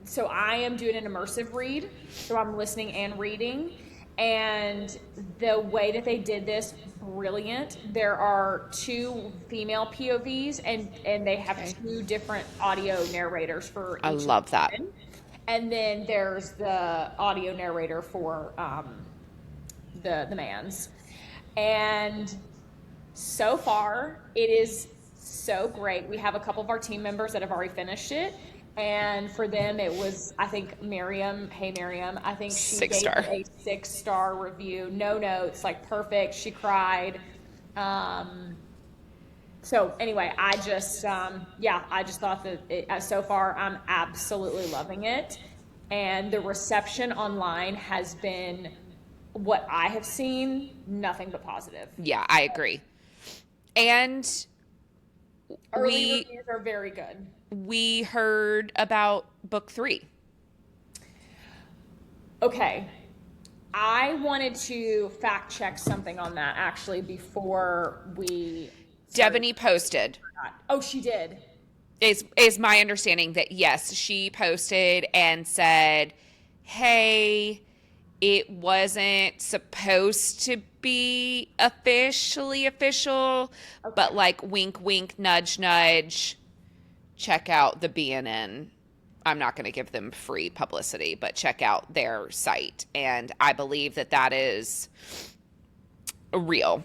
So I am doing an immersive read. So I'm listening and reading, and the way that they did this, brilliant. There are 2 female POVs, and they have 2 different audio narrators for each. I love that. Woman. And then there's the audio narrator for the man's. And so far, it is so great. We have a couple of our team members that have already finished it. And for them, it was, I think, Miriam. Hey, Miriam. I think she 6 star. gave a 6-star review. No notes, like perfect. She cried. So anyway, I just thought that so far I'm absolutely loving it. And the reception online has been, what I have seen, nothing but positive. Yeah, I agree. And Early reviews are very good. we heard about book 3. Okay. I wanted to fact check something on that actually before we Devaney posted. Oh, she did. Is my understanding that yes, she posted and said, "Hey, it wasn't supposed to be officially official, but like wink wink nudge nudge, check out the BNN. I'm not going to give them free publicity, but check out their site." And I believe that is real.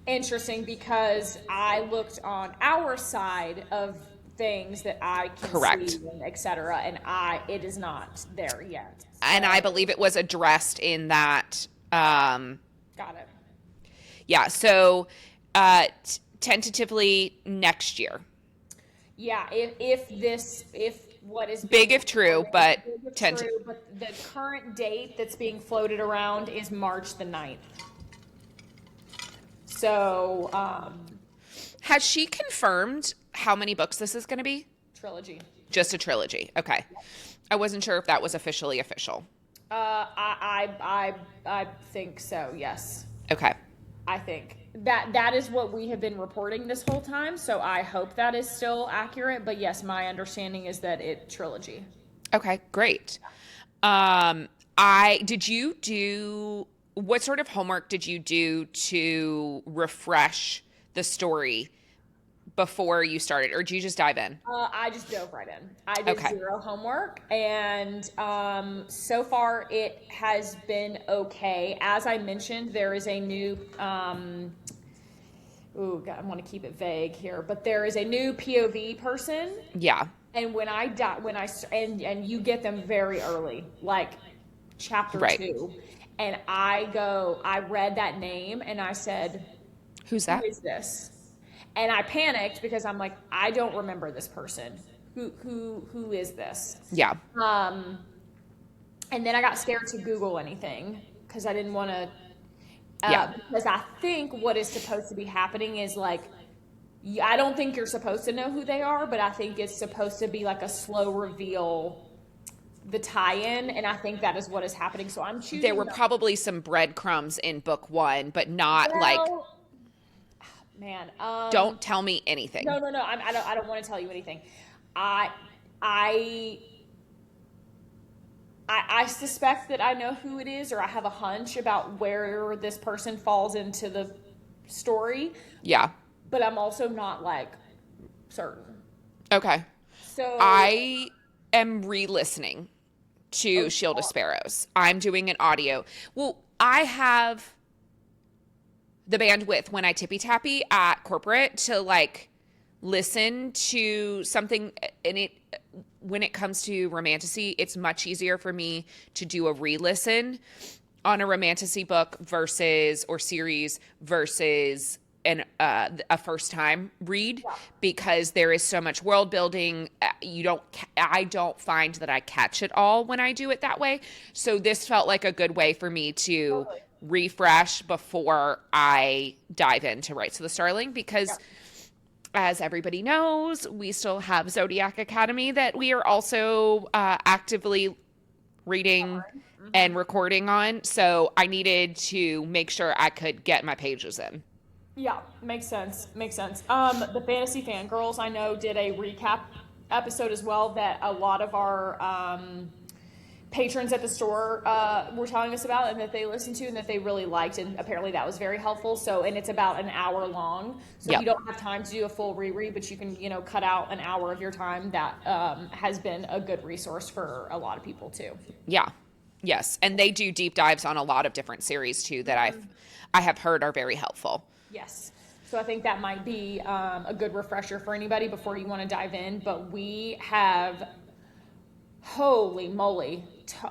Interesting, because I looked on our side of things that I can see, and et cetera, and it is not there yet. So. And I believe it was addressed in that. Got it. Yeah, so tentatively next year. Yeah, if what is big if true, but true, but the current date that's being floated around is March the 9th. So, has she confirmed how many books this is going to be? Trilogy. Just a trilogy. Okay. I wasn't sure if that was officially official. I think so. Yes. Okay. I think that is what we have been reporting this whole time. So I hope that is still accurate. But yes, my understanding is that it trilogy. Okay, great. Did you do, what sort of homework did you do to refresh the story before you started, or did you just dive in? I just dove right in. I did zero homework, and so far it has been okay. As I mentioned, there is a new I want to keep it vague here, but there is a new POV person. Yeah. And and you get them very early, like chapter 2, and I read that name and I said, "Who's that? Who is this?" And I panicked because I'm like, I don't remember this person. Who is this? Yeah. And then I got scared to Google anything because I didn't want to. Because I think what is supposed to be happening is like, I don't think you're supposed to know who they are, but I think it's supposed to be like a slow reveal, the tie-in, and I think that is what is happening. So I'm choosing. There were probably some breadcrumbs in book 1, but not Man, don't tell me anything. No. I don't want to tell you anything. I suspect that I know who it is, or I have a hunch about where this person falls into the story, Yeah. but I'm also not like certain. Okay. So, I am re-listening to oh, Shield of Sparrows. I'm doing an audio. Well, I have the bandwidth when I tippy tappy at corporate to like listen to something, and it when it comes to romantasy, it's much easier for me to do a re-listen on a romantasy book versus or series versus a first time read, because there is so much world building. I don't find that I catch it all when I do it that way. So this felt like a good way for me to totally. refresh before I dive into Rites of the Starling, because Yeah. as everybody knows, we still have Zodiac Academy that we are also actively reading and recording on. So I needed to make sure I could get my pages in. Yeah, makes sense. Makes sense. The Fantasy Fangirls, I know, did a recap episode as well that a lot of our patrons at the store were telling us about and that they listened to and that they really liked, and apparently that was very helpful. So, and it's about an hour long, so if Yep. you don't have time to do a full reread, but you can, cut out an hour of your time, that has been a good resource for a lot of people too. Yeah. Yes. And they do deep dives on a lot of different series too that I have heard are very helpful. Yes. So I think that might be a good refresher for anybody before you want to dive in. But we have, holy moly,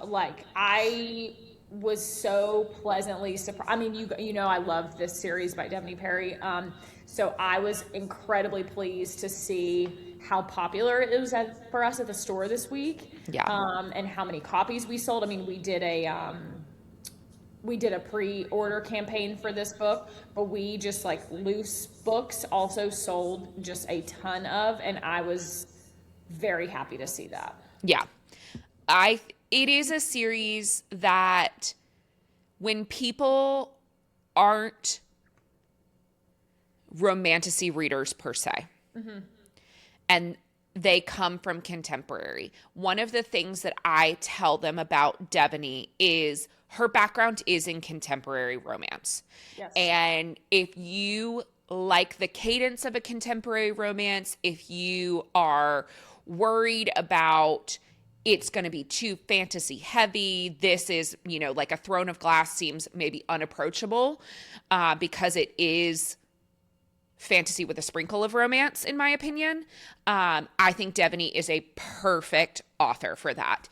like I was so pleasantly surprised. I mean, you know I love this series by Devney Perry. So I was incredibly pleased to see how popular it was for us at the store this week. Yeah. And how many copies we sold. I mean, we did a pre-order campaign for this book, but we just like loose books also sold just a ton of, and I was very happy to see that. Yeah. It is a series that when people aren't romantasy readers per se, and they come from contemporary, one of the things that I tell them about Devney is her background is in contemporary romance. Yes. And if you like the cadence of a contemporary romance, if you are worried about it's going to be too fantasy heavy, this is, like a Throne of Glass seems maybe unapproachable because it is fantasy with a sprinkle of romance, in my opinion. I think Devney is a perfect author for that.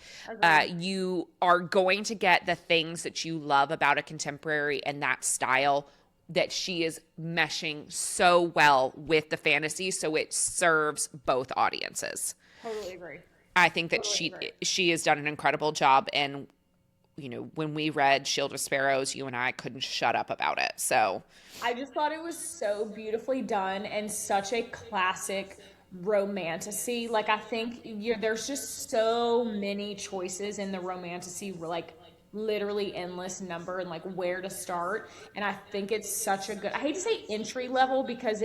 You are going to get the things that you love about a contemporary and that style that she is meshing so well with the fantasy, so it serves both audiences. Totally agree. I think that Totally agree. she has done an incredible job, and when we read Shield of Sparrows, you and I couldn't shut up about it. So I just thought it was so beautifully done and such a classic romantasy. Like I think there's just so many choices in the romantasy, like literally endless number, and like where to start. And I think it's such a good, I hate to say entry level because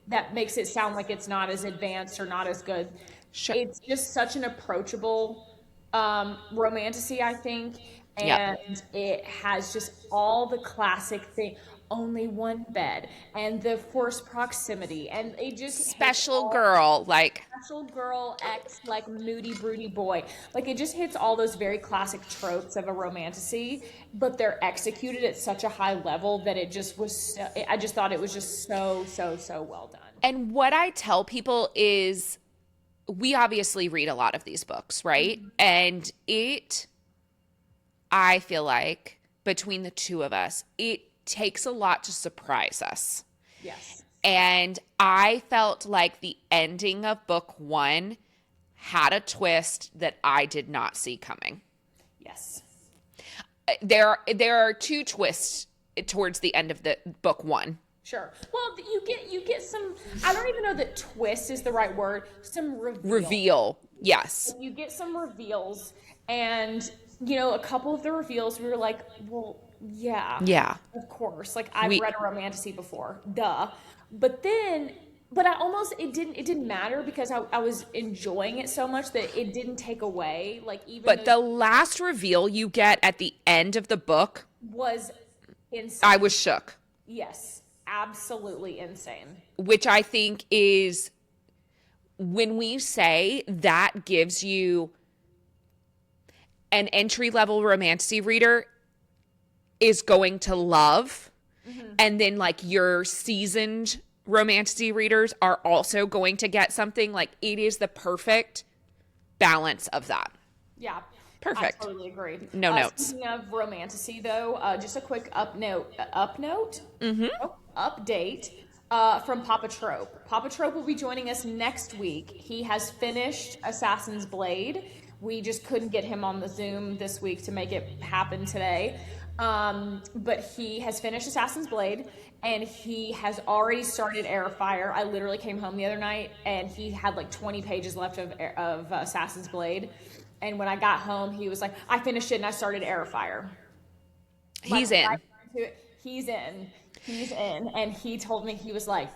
that makes it sound like it's not as advanced or not as good. Sure. It's just such an approachable romantasy, I think. Yeah. And it has just all the classic thing, only one bed, and the forced proximity, and it just hits Special all girl, like, special girl ex, like moody broody boy, like it just hits all those very classic tropes of a romantasy, but they're executed at such a high level that it just was I just thought it was just so well done. and what I tell people is we obviously read a lot of these books, right? And I feel like between the two of us, it takes a lot to surprise us. Yes. And I felt like the ending of book one had a twist that I did not see coming. Yes. There are two twists towards the end of the book one. Sure. Well, you get some, I don't even know that twist is the right word, some Reveal. Yes. You get some reveals, and a couple of the reveals we were like, well, yeah, Yeah. of course. Like I've read a romantasy before, duh. But then but it didn't matter because I was enjoying it so much that it didn't take away. Like, even But though the last reveal you get at the end of the book, was insane. I was shook. Yes, absolutely insane. Which I think is, when we say that gives you an entry-level romantasy reader is going to love, and then like your seasoned romantasy readers are also going to get something, like, it is the perfect balance of that. Yeah. Perfect. I totally agree. No notes. Speaking of romantasy, though, just a quick update from Papa Trope. Papa Trope will be joining us next week. He has finished Assassin's Blade. We just couldn't get him on the Zoom this week to make it happen today. But he has finished Assassin's Blade, and he has already started Airfire. I literally came home the other night, and he had like 20 pages left of Assassin's Blade. And when I got home, he was like, I finished it and I started Airfire. He's in. He's in. And he told me, he was like,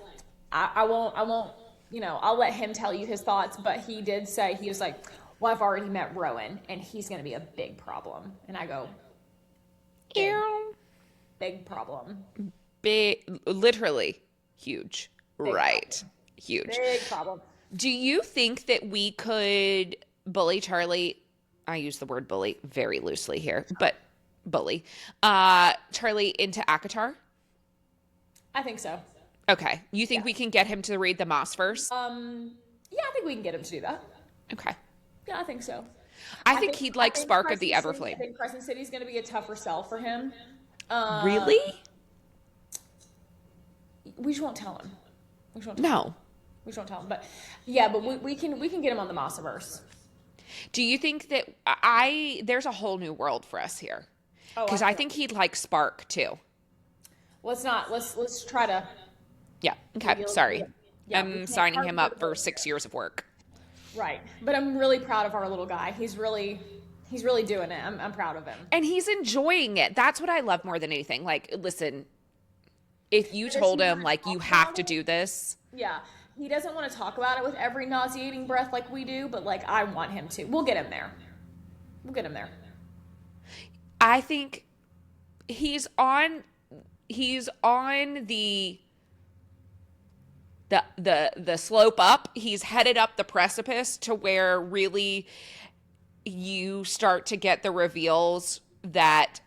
I won't, I'll let him tell you his thoughts. But he did say, he was like, well, I've already met Rowan, and he's going to be a big problem. And I go, big problem. Big, literally huge. Big right. Problem. Huge. Big problem. Do you think that we could bully Charlie? I use the word bully very loosely here, but bully Charlie into ACOTAR? I think so. Okay. You think we can get him to read the Mossverse? Yeah, I think we can get him to do that. Okay. Yeah, I think so. I think he'd like Spark of the Everflame. I think Crescent City's going to be a tougher sell for him. Really? We just won't tell him. We just won't tell him. But yeah, but we can get him on the Mossiverse. Do you think that there's a whole new world for us here? Because I think he'd like Spark too. Let's try to. Yeah. Okay. Sorry. Yeah, I'm signing him up for 6 years of work. Right. But I'm really proud of our little guy. He's really doing it. I'm proud of him. And he's enjoying it. That's what I love more than anything. Like, listen, if you told him, like, you have to do this. Yeah. He doesn't want to talk about it with every nauseating breath like we do, but, like, I want him to. We'll get him there. I think he's on the slope up. He's headed up the precipice to where really you start to get the reveals that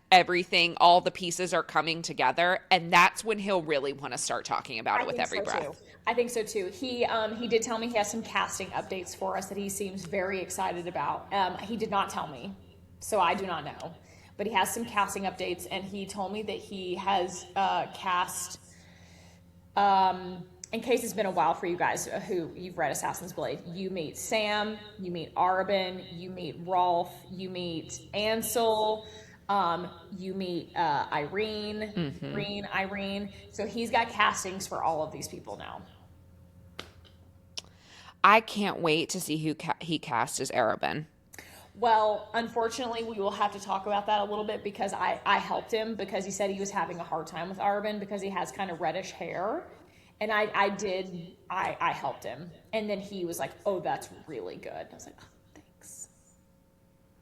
all the pieces are coming together, and that's when he'll really want to start talking about it with every breath. I think so too. He did tell me he has some casting updates for us that he seems very excited about. He did not tell me, so I do not know. But he has some casting updates, and he told me that he has cast. In case it's been a while for you guys who you've read Assassin's Blade, you meet Sam, you meet Arben, you meet Rolf, you meet Ansel, you meet Irene, Irene. So he's got castings for all of these people now. I can't wait to see who he cast as Arben. Well, unfortunately, we will have to talk about that a little bit because I helped him because he said he was having a hard time with Arben because he has kind of reddish hair. And I helped him. And then he was like, oh, that's really good. I was like, oh, thanks.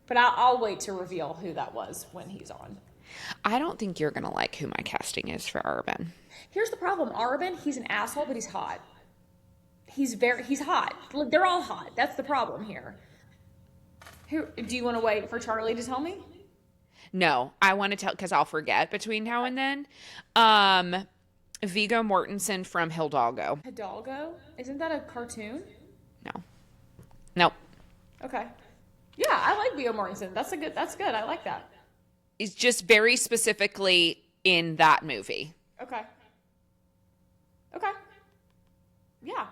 But I'll wait to reveal who that was when he's on. I don't think you're going to like who my casting is for Arben. Here's the problem. Arben, he's an asshole, but he's hot. He's hot. They're all hot. That's the problem here. Do you want to wait for Charlie to tell me? No, I want to tell because I'll forget between now and then. Viggo Mortensen from Hidalgo. Hidalgo? Isn't that a cartoon? No. Nope. Okay. Yeah, I like Viggo Mortensen. That's good. I like that. It's just very specifically in that movie. Okay. Yeah.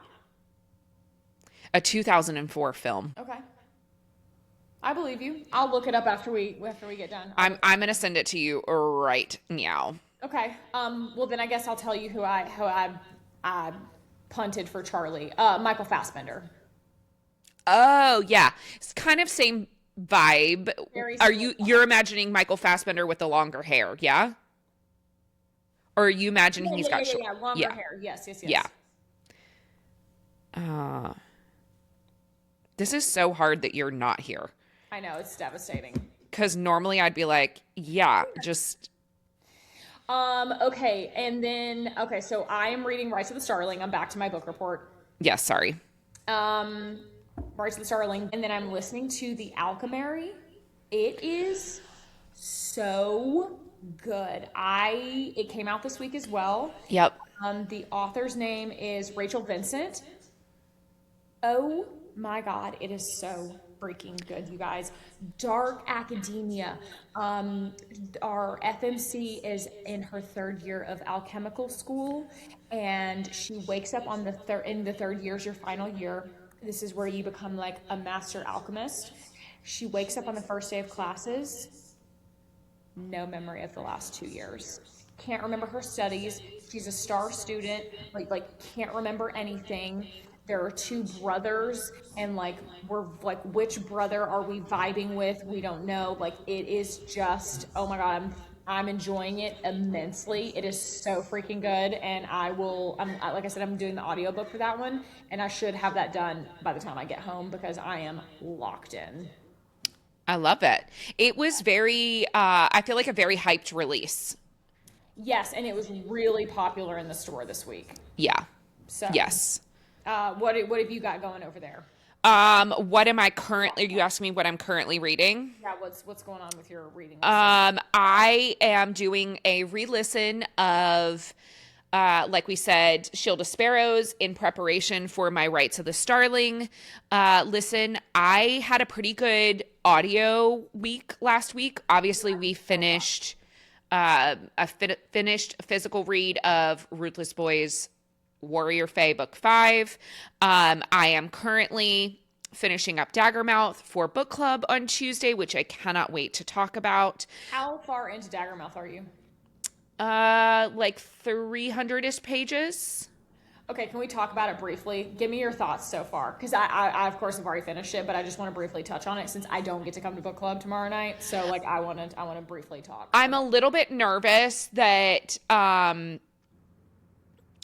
A 2004 film. Okay. I believe you. I'll look it up after we get done. I'm going to send it to you right now. Okay. Well, then I guess I'll tell you who I punted for Charlie. Michael Fassbender. Oh yeah, it's kind of same vibe. Are you're imagining Michael Fassbender with the longer hair? Yeah. Or are you imagining he's got short? Longer hair. Yes. Yeah. This is so hard that you're not here. I know, it's devastating. Because normally I'd be like, yeah, just... Okay, and then, okay, so I am reading Rites of the Starling. I'm back to my book report. Yes, sorry. Rites of the Starling. And then I'm listening to the Alchemary. It is so good. It came out this week as well. Yep. The author's name is Rachel Vincent. Oh my God, it is so freaking good, you guys. Dark academia. Our FMC is in her third year of alchemical school, and she wakes up on in the third year is your final year. This is where you become like a master alchemist. She wakes up on the first day of classes. No memory of the last 2 years. Can't remember her studies. She's a star student. Like can't remember anything. There are two brothers, and like we're like, which brother are we vibing with? We don't know. Like it is just, oh my God, I'm enjoying it immensely. It is so freaking good, and like I said, I'm doing the audiobook for that one, and I should have that done by the time I get home because I am locked in. I love it. It was very, I feel like a very hyped release. Yes, and it was really popular in the store this week. Yeah. So yes. What have you got going over there? What am I currently? You asked me what I'm currently reading. Yeah, what's going on with your reading? I am doing a re-listen of, like we said, Shield of Sparrows in preparation for my Rites of the Starling. Listen, I had a pretty good audio week last week. Obviously, we finished finished physical read of Ruthless Boys Warrior Fae Book 5. I am currently finishing up Daggermouth for book club on Tuesday, which I cannot wait to talk about. How far into Daggermouth are you? Like 300-ish pages. Okay, can we talk about it briefly? Give me your thoughts so far, because I of course have already finished it, but I just want to briefly touch on it since I don't get to come to book club tomorrow night. So like I want to briefly talk. I'm a little bit nervous that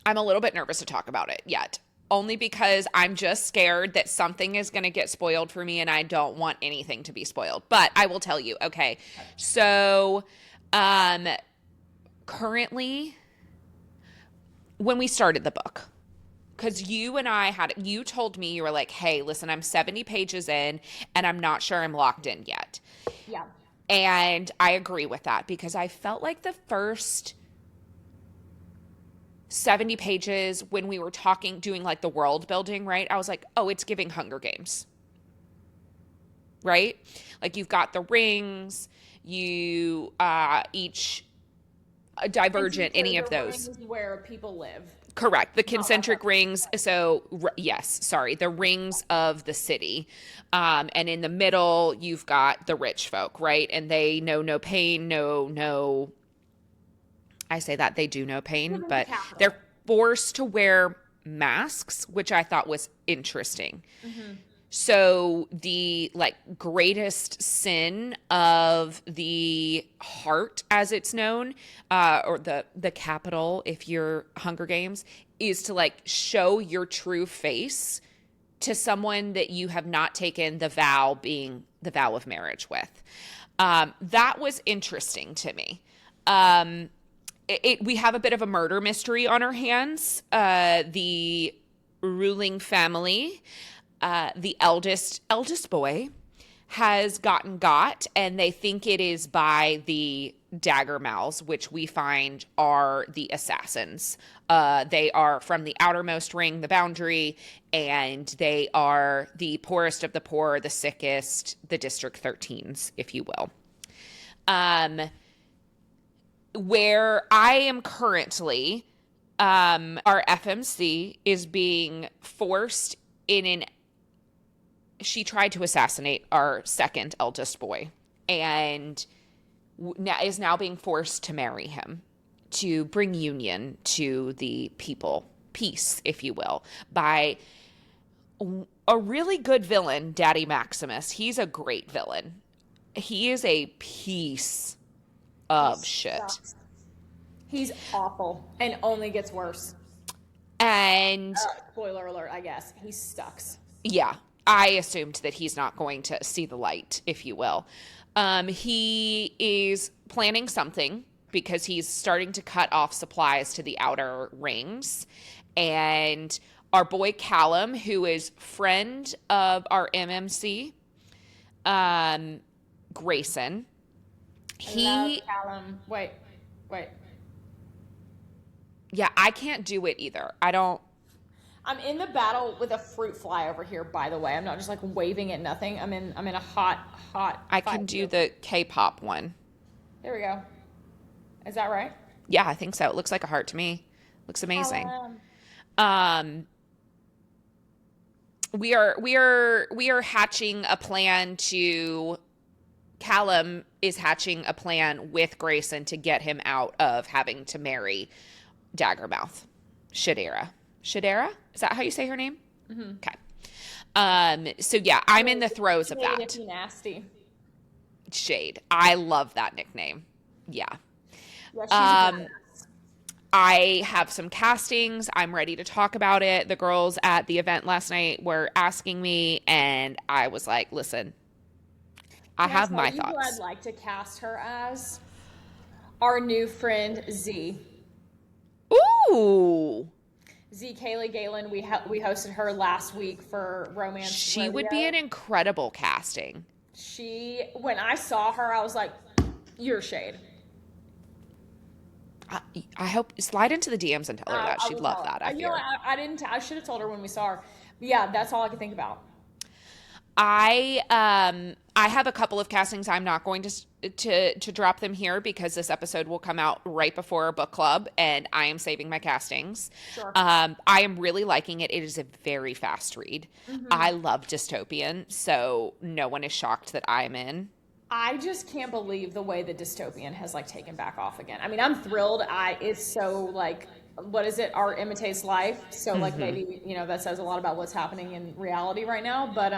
I'm a little bit nervous to talk about it yet, only because I'm just scared that something is going to get spoiled for me, and I don't want anything to be spoiled. But I will tell you. Okay, so currently, when we started the book, because you and I you told me, you were like, hey, listen, I'm 70 pages in, and I'm not sure I'm locked in yet. Yeah. And I agree with that, because I felt like the first 70 pages when we were doing like the world building, right? I was like, oh, it's giving Hunger Games, right? Like you've got the rings, you each divergent, any of those. Rings where people live. Correct. The concentric rings. So yes, sorry, the rings of the city. And in the middle, you've got the rich folk, right? And they know no pain, no, I say that they do no pain, but they're forced to wear masks, which I thought was interesting. Mm-hmm. So the like greatest sin of the heart, as it's known, or the capital, if you're Hunger Games, is to like show your true face to someone that you have not taken the vow, being the vow of marriage with. That was interesting to me. We have a bit of a murder mystery on our hands. The ruling family, the eldest boy, has got, and they think it is by the Daggermouths, which we find are the assassins. They are from the outermost ring, the boundary, and they are the poorest of the poor, the sickest, the District 13s, if you will. Where I am currently, our FMC is being forced she tried to assassinate our second eldest boy, and is now being forced to marry him to bring union to the people, peace, if you will, by a really good villain, Daddy Maximus. He's a great villain. He is a piece of shit. He's awful and only gets worse. And Spoiler alert, I guess. He sucks. yeah, I assumed that he's not going to see the light, if you will. He is planning something because he's starting to cut off supplies to the outer rings. And our boy Callum, who is friend of our MMC, Grayson, Love Callum. Wait. Yeah, I can't do it either. I'm in the battle with a fruit fly over here, by the way. I'm not just like waving at nothing. I'm in a hot I can do the K-pop one. There we go. Is that right? Yeah, I think so. It looks like a heart to me. Looks amazing. We are hatching a plan to Callum is hatching a plan with Grayson to get him out of having to marry Daggermouth. Shadera? Is that how you say her name? Mm-hmm. Okay. So yeah, I'm in the throes of that. If you nasty. Shade. I love that nickname. Yeah. Yeah, she's I have some castings. I'm ready to talk about it. The girls at the event last night were asking me, and I was like, listen, I have my thoughts. Who I'd like to cast her as? Our new friend, Z. Ooh. Z. Kaylee Galen. We hosted her last week for Romance She Rodeo. would be an incredible casting. When I saw her, I was like, you're shade. I hope slide into the DMs and tell her that. She'd love that. I feel. I should have told her when we saw her. But yeah, that's all I could think about. I have a couple of castings. I'm not going to drop them here because this episode will come out right before our book club, and I am saving my castings. Sure. I am really liking it. It is a very fast read. Mm-hmm. I love dystopian, so no one is shocked that I'm in. I just can't believe the way the dystopian has like taken back off again. I mean, I'm thrilled. It's so like, what is it? Art imitates life. So like maybe, that says a lot about what's happening in reality right now. But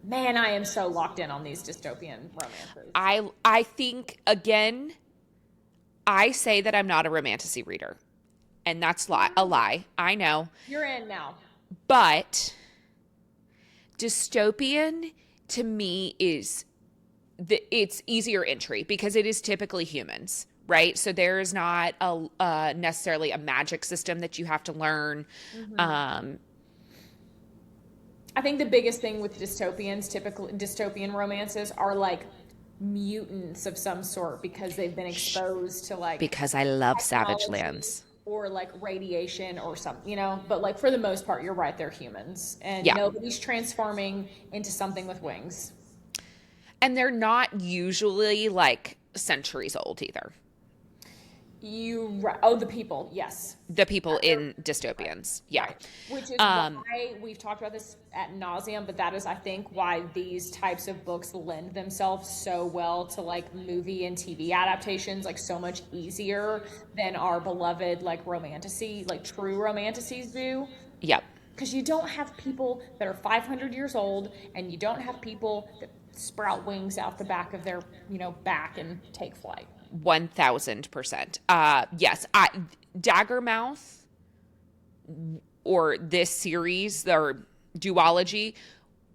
man, I am so locked in on these dystopian romances. I think, again, I say that I'm not a romantasy reader. And that's a lie. I know. You're in now. But dystopian to me is... it's easier entry because it is typically humans, right? So there is not necessarily a magic system that you have to learn. Mm-hmm. I think the biggest thing with typical dystopian romances are like mutants of some sort because they've been exposed to like... Because I love Savage Lands. Or like radiation or something, but like for the most part, you're right, they're humans. And nobody's transforming into something with wings. And they're not usually like centuries old either. The people, yes. The people in dystopians, yeah. Right. Which is why we've talked about this ad nauseum, but that is, I think, why these types of books lend themselves so well to like movie and TV adaptations, like so much easier than our beloved like romantasy, like true romantasies do. Yep. Because you don't have people that are 500 years old, and you don't have people that sprout wings out the back of their, back and take flight. 1000%. Yes, Daggermouth or this series or duology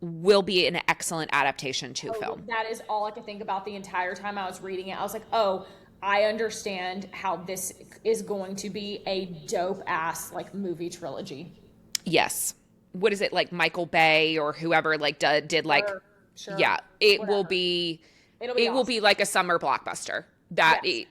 will be an excellent adaptation to film. That is all I could think about the entire time I was reading it. I was like, oh, I understand how this is going to be a dope ass like movie trilogy. Yes. What is it, like Michael Bay or whoever like did like Sure. Yeah, it will be like a summer blockbuster. That the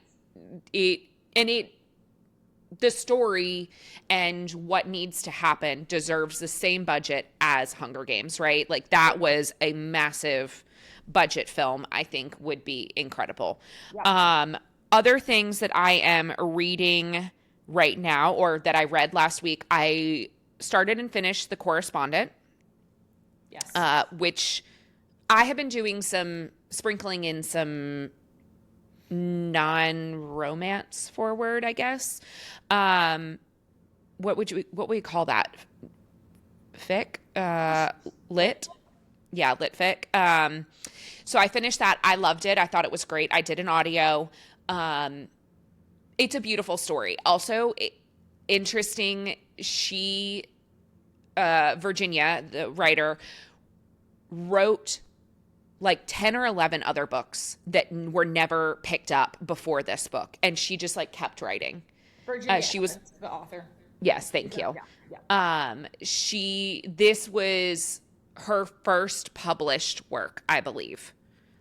story and what needs to happen deserves the same budget as Hunger Games, right? Like that was a massive budget film. I think would be incredible. Yeah. Other things that I am reading right now, or that I read last week, I started and finished The Correspondent. Yes. Which I have been doing sprinkling in some non-romance forward, I guess. What would we call that? Fic? Lit? Yeah, lit fic. So I finished that. I loved it. I thought it was great. I did an audio. It's a beautiful story. Also, interesting. Virginia, the writer, wrote like 10 or 11 other books that were never picked up before this book. And she just like kept writing. Virginia, she was the author. Yes, thank you. Yeah. This was her first published work, I believe.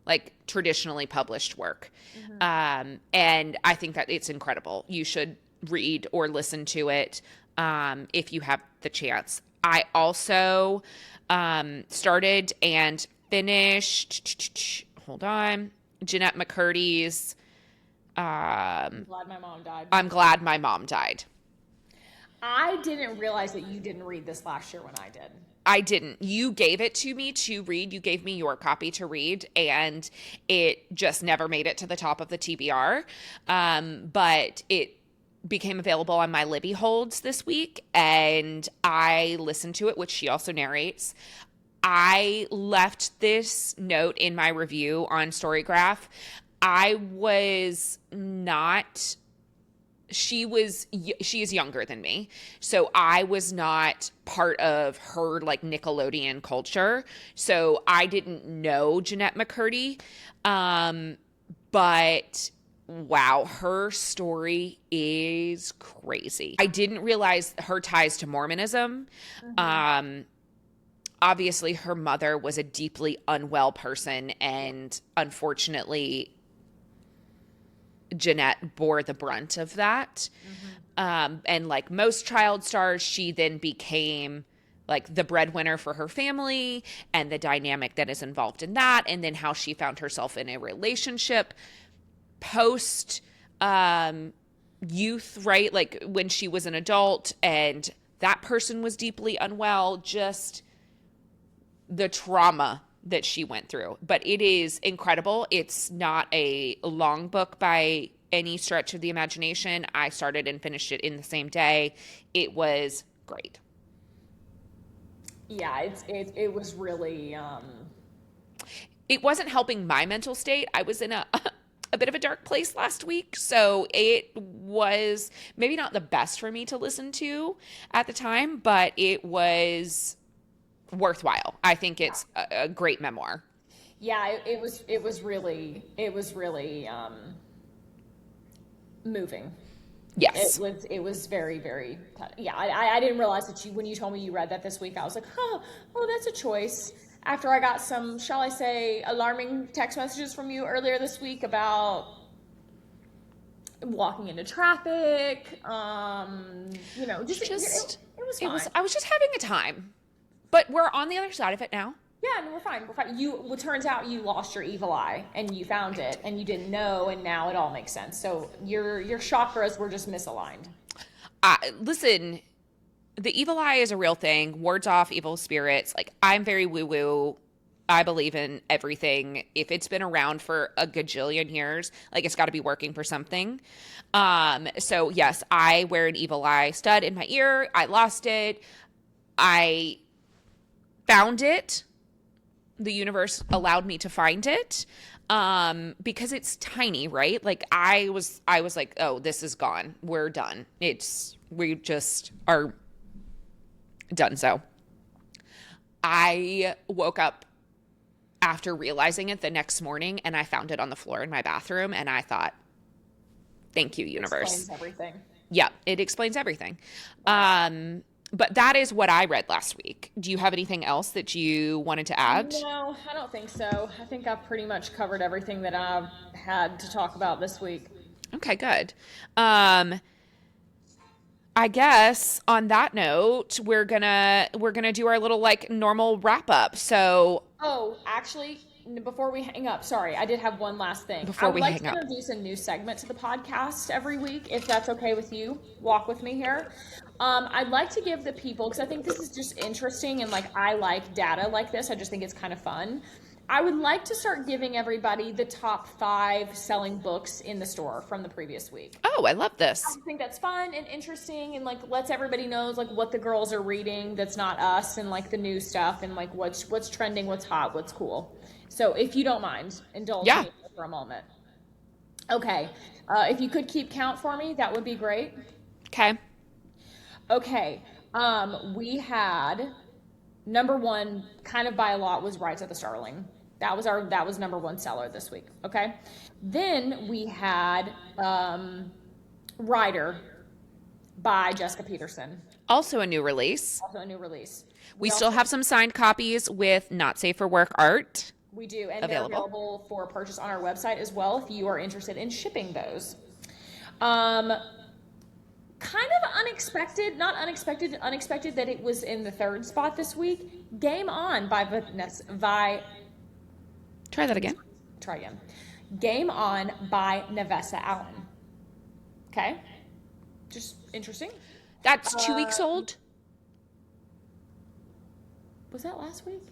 Like traditionally published work. And I think that it's incredible. You should read or listen to it if you have the chance. I also started and finished, hold on, Jenette McCurdy's I'm glad my mom died. I'm Glad My Mom Died. I didn't realize that you didn't read this last year when I did. I didn't. You gave it to me to read. You gave me your copy to read, and it just never made it to the top of the TBR. But it became available on my Libby holds this week, and I listened to it, which she also narrates. I left this note in my review on Storygraph. I was not... She is younger than me. So I was not part of her like Nickelodeon culture. So I didn't know Jenette McCurdy. But wow, her story is crazy. I didn't realize her ties to Mormonism. Obviously her mother was a deeply unwell person, and unfortunately Jenette bore the brunt of that. And like most child stars, she then became like the breadwinner for her family, and the dynamic that is involved in that. And then how she found herself in a relationship post youth, right? Like when she was an adult and that person was deeply unwell, just the trauma that she went through. But it is incredible. It's not a long book by any stretch of the imagination. I started and finished it in the same day. It was great. Yeah, it was really It wasn't helping my mental state. I was in a bit of a dark place last week, so it was maybe not the best for me to listen to at the time, but it was worthwhile. I think it's a great memoir. Yeah, it was really moving. Yes. It was very, very, yeah, I didn't realize that when you told me you read that this week, I was like, oh, that's a choice. After I got some, shall I say, alarming text messages from you earlier this week about walking into traffic, it was fine. I was just having a time. But we're on the other side of it now. Yeah, no, we're fine. It turns out you lost your evil eye and you found it and you didn't know, and now it all makes sense. So your chakras were just misaligned. Listen, the evil eye is a real thing. Wards off evil spirits. Like, I'm very woo-woo. I believe in everything. If it's been around for a gajillion years, like, it's got to be working for something. So yes, I wear an evil eye stud in my ear. I lost it. I found it. The universe allowed me to find it because it's tiny, right? Like I was like, oh, this is gone. We're done. We just are done. So I woke up after realizing it the next morning, and I found it on the floor in my bathroom, and I thought, thank you, universe. Explains everything. Yeah, it explains everything. But that is what I read last week. Do you have anything else that you wanted to add? No, I don't think so. I think I've pretty much covered everything that I've had to talk about this week. Okay, good. I guess on that note, we're gonna do our little like normal wrap up. So, actually, before we hang up, sorry, I did have one last thing. I would like to introduce a new segment to the podcast every week, if that's okay with you. Walk with me here. I'd like to give the people, because I think this is just interesting, and like I like data like this. I just think it's kind of fun. I would like to start giving everybody the top 5 selling books in the store from the previous week. Oh, I love this. I think that's fun and interesting, and like lets everybody know like what the girls are reading that's not us, and like the new stuff, and like what's trending, what's hot, what's cool. So if you don't mind, indulge me for a moment. Okay. If you could keep count for me, that would be great. Okay. Okay. We had number one, kind of by a lot, was Rites of the Starling. That was number one seller this week. Okay. Then we had Rider by Jessica Peterson. Also a new release. Also a new release. We still have some signed copies with not safe for work art. We do, and available. they're available for purchase on our website as well if you are interested in shipping those. Kind of unexpected, not unexpected that it was in the third spot this week. Game On by Try that again. Try again. Game On by Nevessa Allen. Okay. Just interesting. That's 2 weeks old. Was that last week?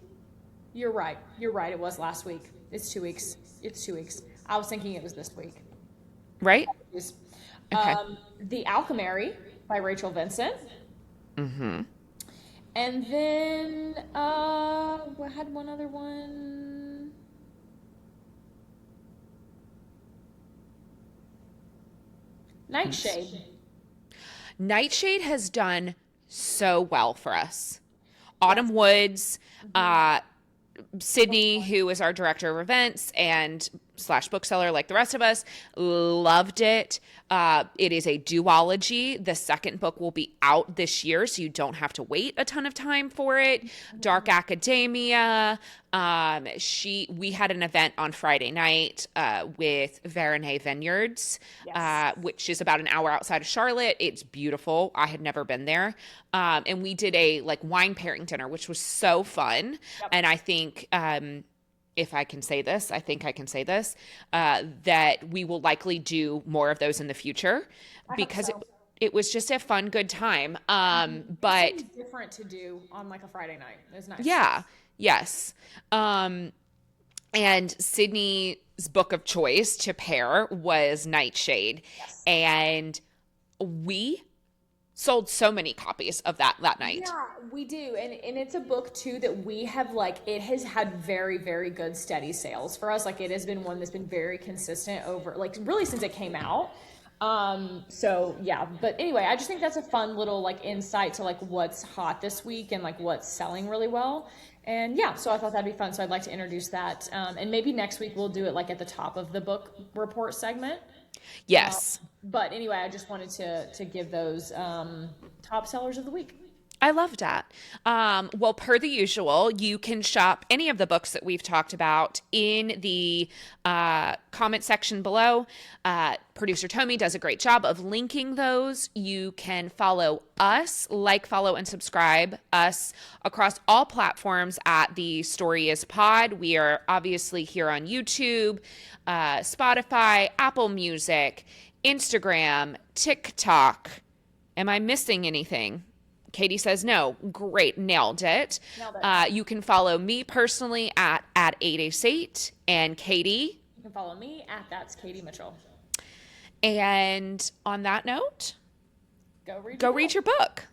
You're right. You're right. It was last week. It's 2 weeks. It's 2 weeks. I was thinking it was this week. Right? Okay. The Alchemary by Rachel Vincent. Mm-hmm. And then we had one other one. Nightshade. Nightshade has done so well for us. Autumn Woods, Sydney, who is our director of events and / bookseller like the rest of us, loved it. It is a duology. The second book will be out this year, so you don't have to wait a ton of time for it. Dark Academia. We had an event on Friday night with Veronay Vineyards, which is about an hour outside of Charlotte. It's beautiful. I had never been there. And we did a wine pairing dinner, which was so fun. Yep. And I think if I can say this, that we will likely do more of those in the future because it was just a fun, good time. But it's different to do on a Friday night. It was nice. Yeah. Yes. And Sydney's book of choice to pair was Nightshade. Yes. And we sold so many copies of that night. Yeah, we do. And it's a book too that we have it has had very, very good steady sales for us. It has been one that's been very consistent over really since it came out. So yeah, but anyway, I just think that's a fun little insight to what's hot this week and what's selling really well. And yeah, so I thought that'd be fun. So I'd like to introduce that. And maybe next week we'll do it at the top of the book report segment. Yes. But anyway, I just wanted to give those top sellers of the week. I love that. Well, per the usual, you can shop any of the books that we've talked about in the comment section below. Producer Tommy does a great job of linking those. You can follow us, follow, and subscribe us across all platforms at The Story Is Pod. We are obviously here on YouTube, Spotify, Apple Music, Instagram, TikTok. Am I missing anything? Katie says no. Great. Nailed it. You can follow me personally at 888 and Katie. You can follow me at That's Katie Mitchell. And on that note, go read your book.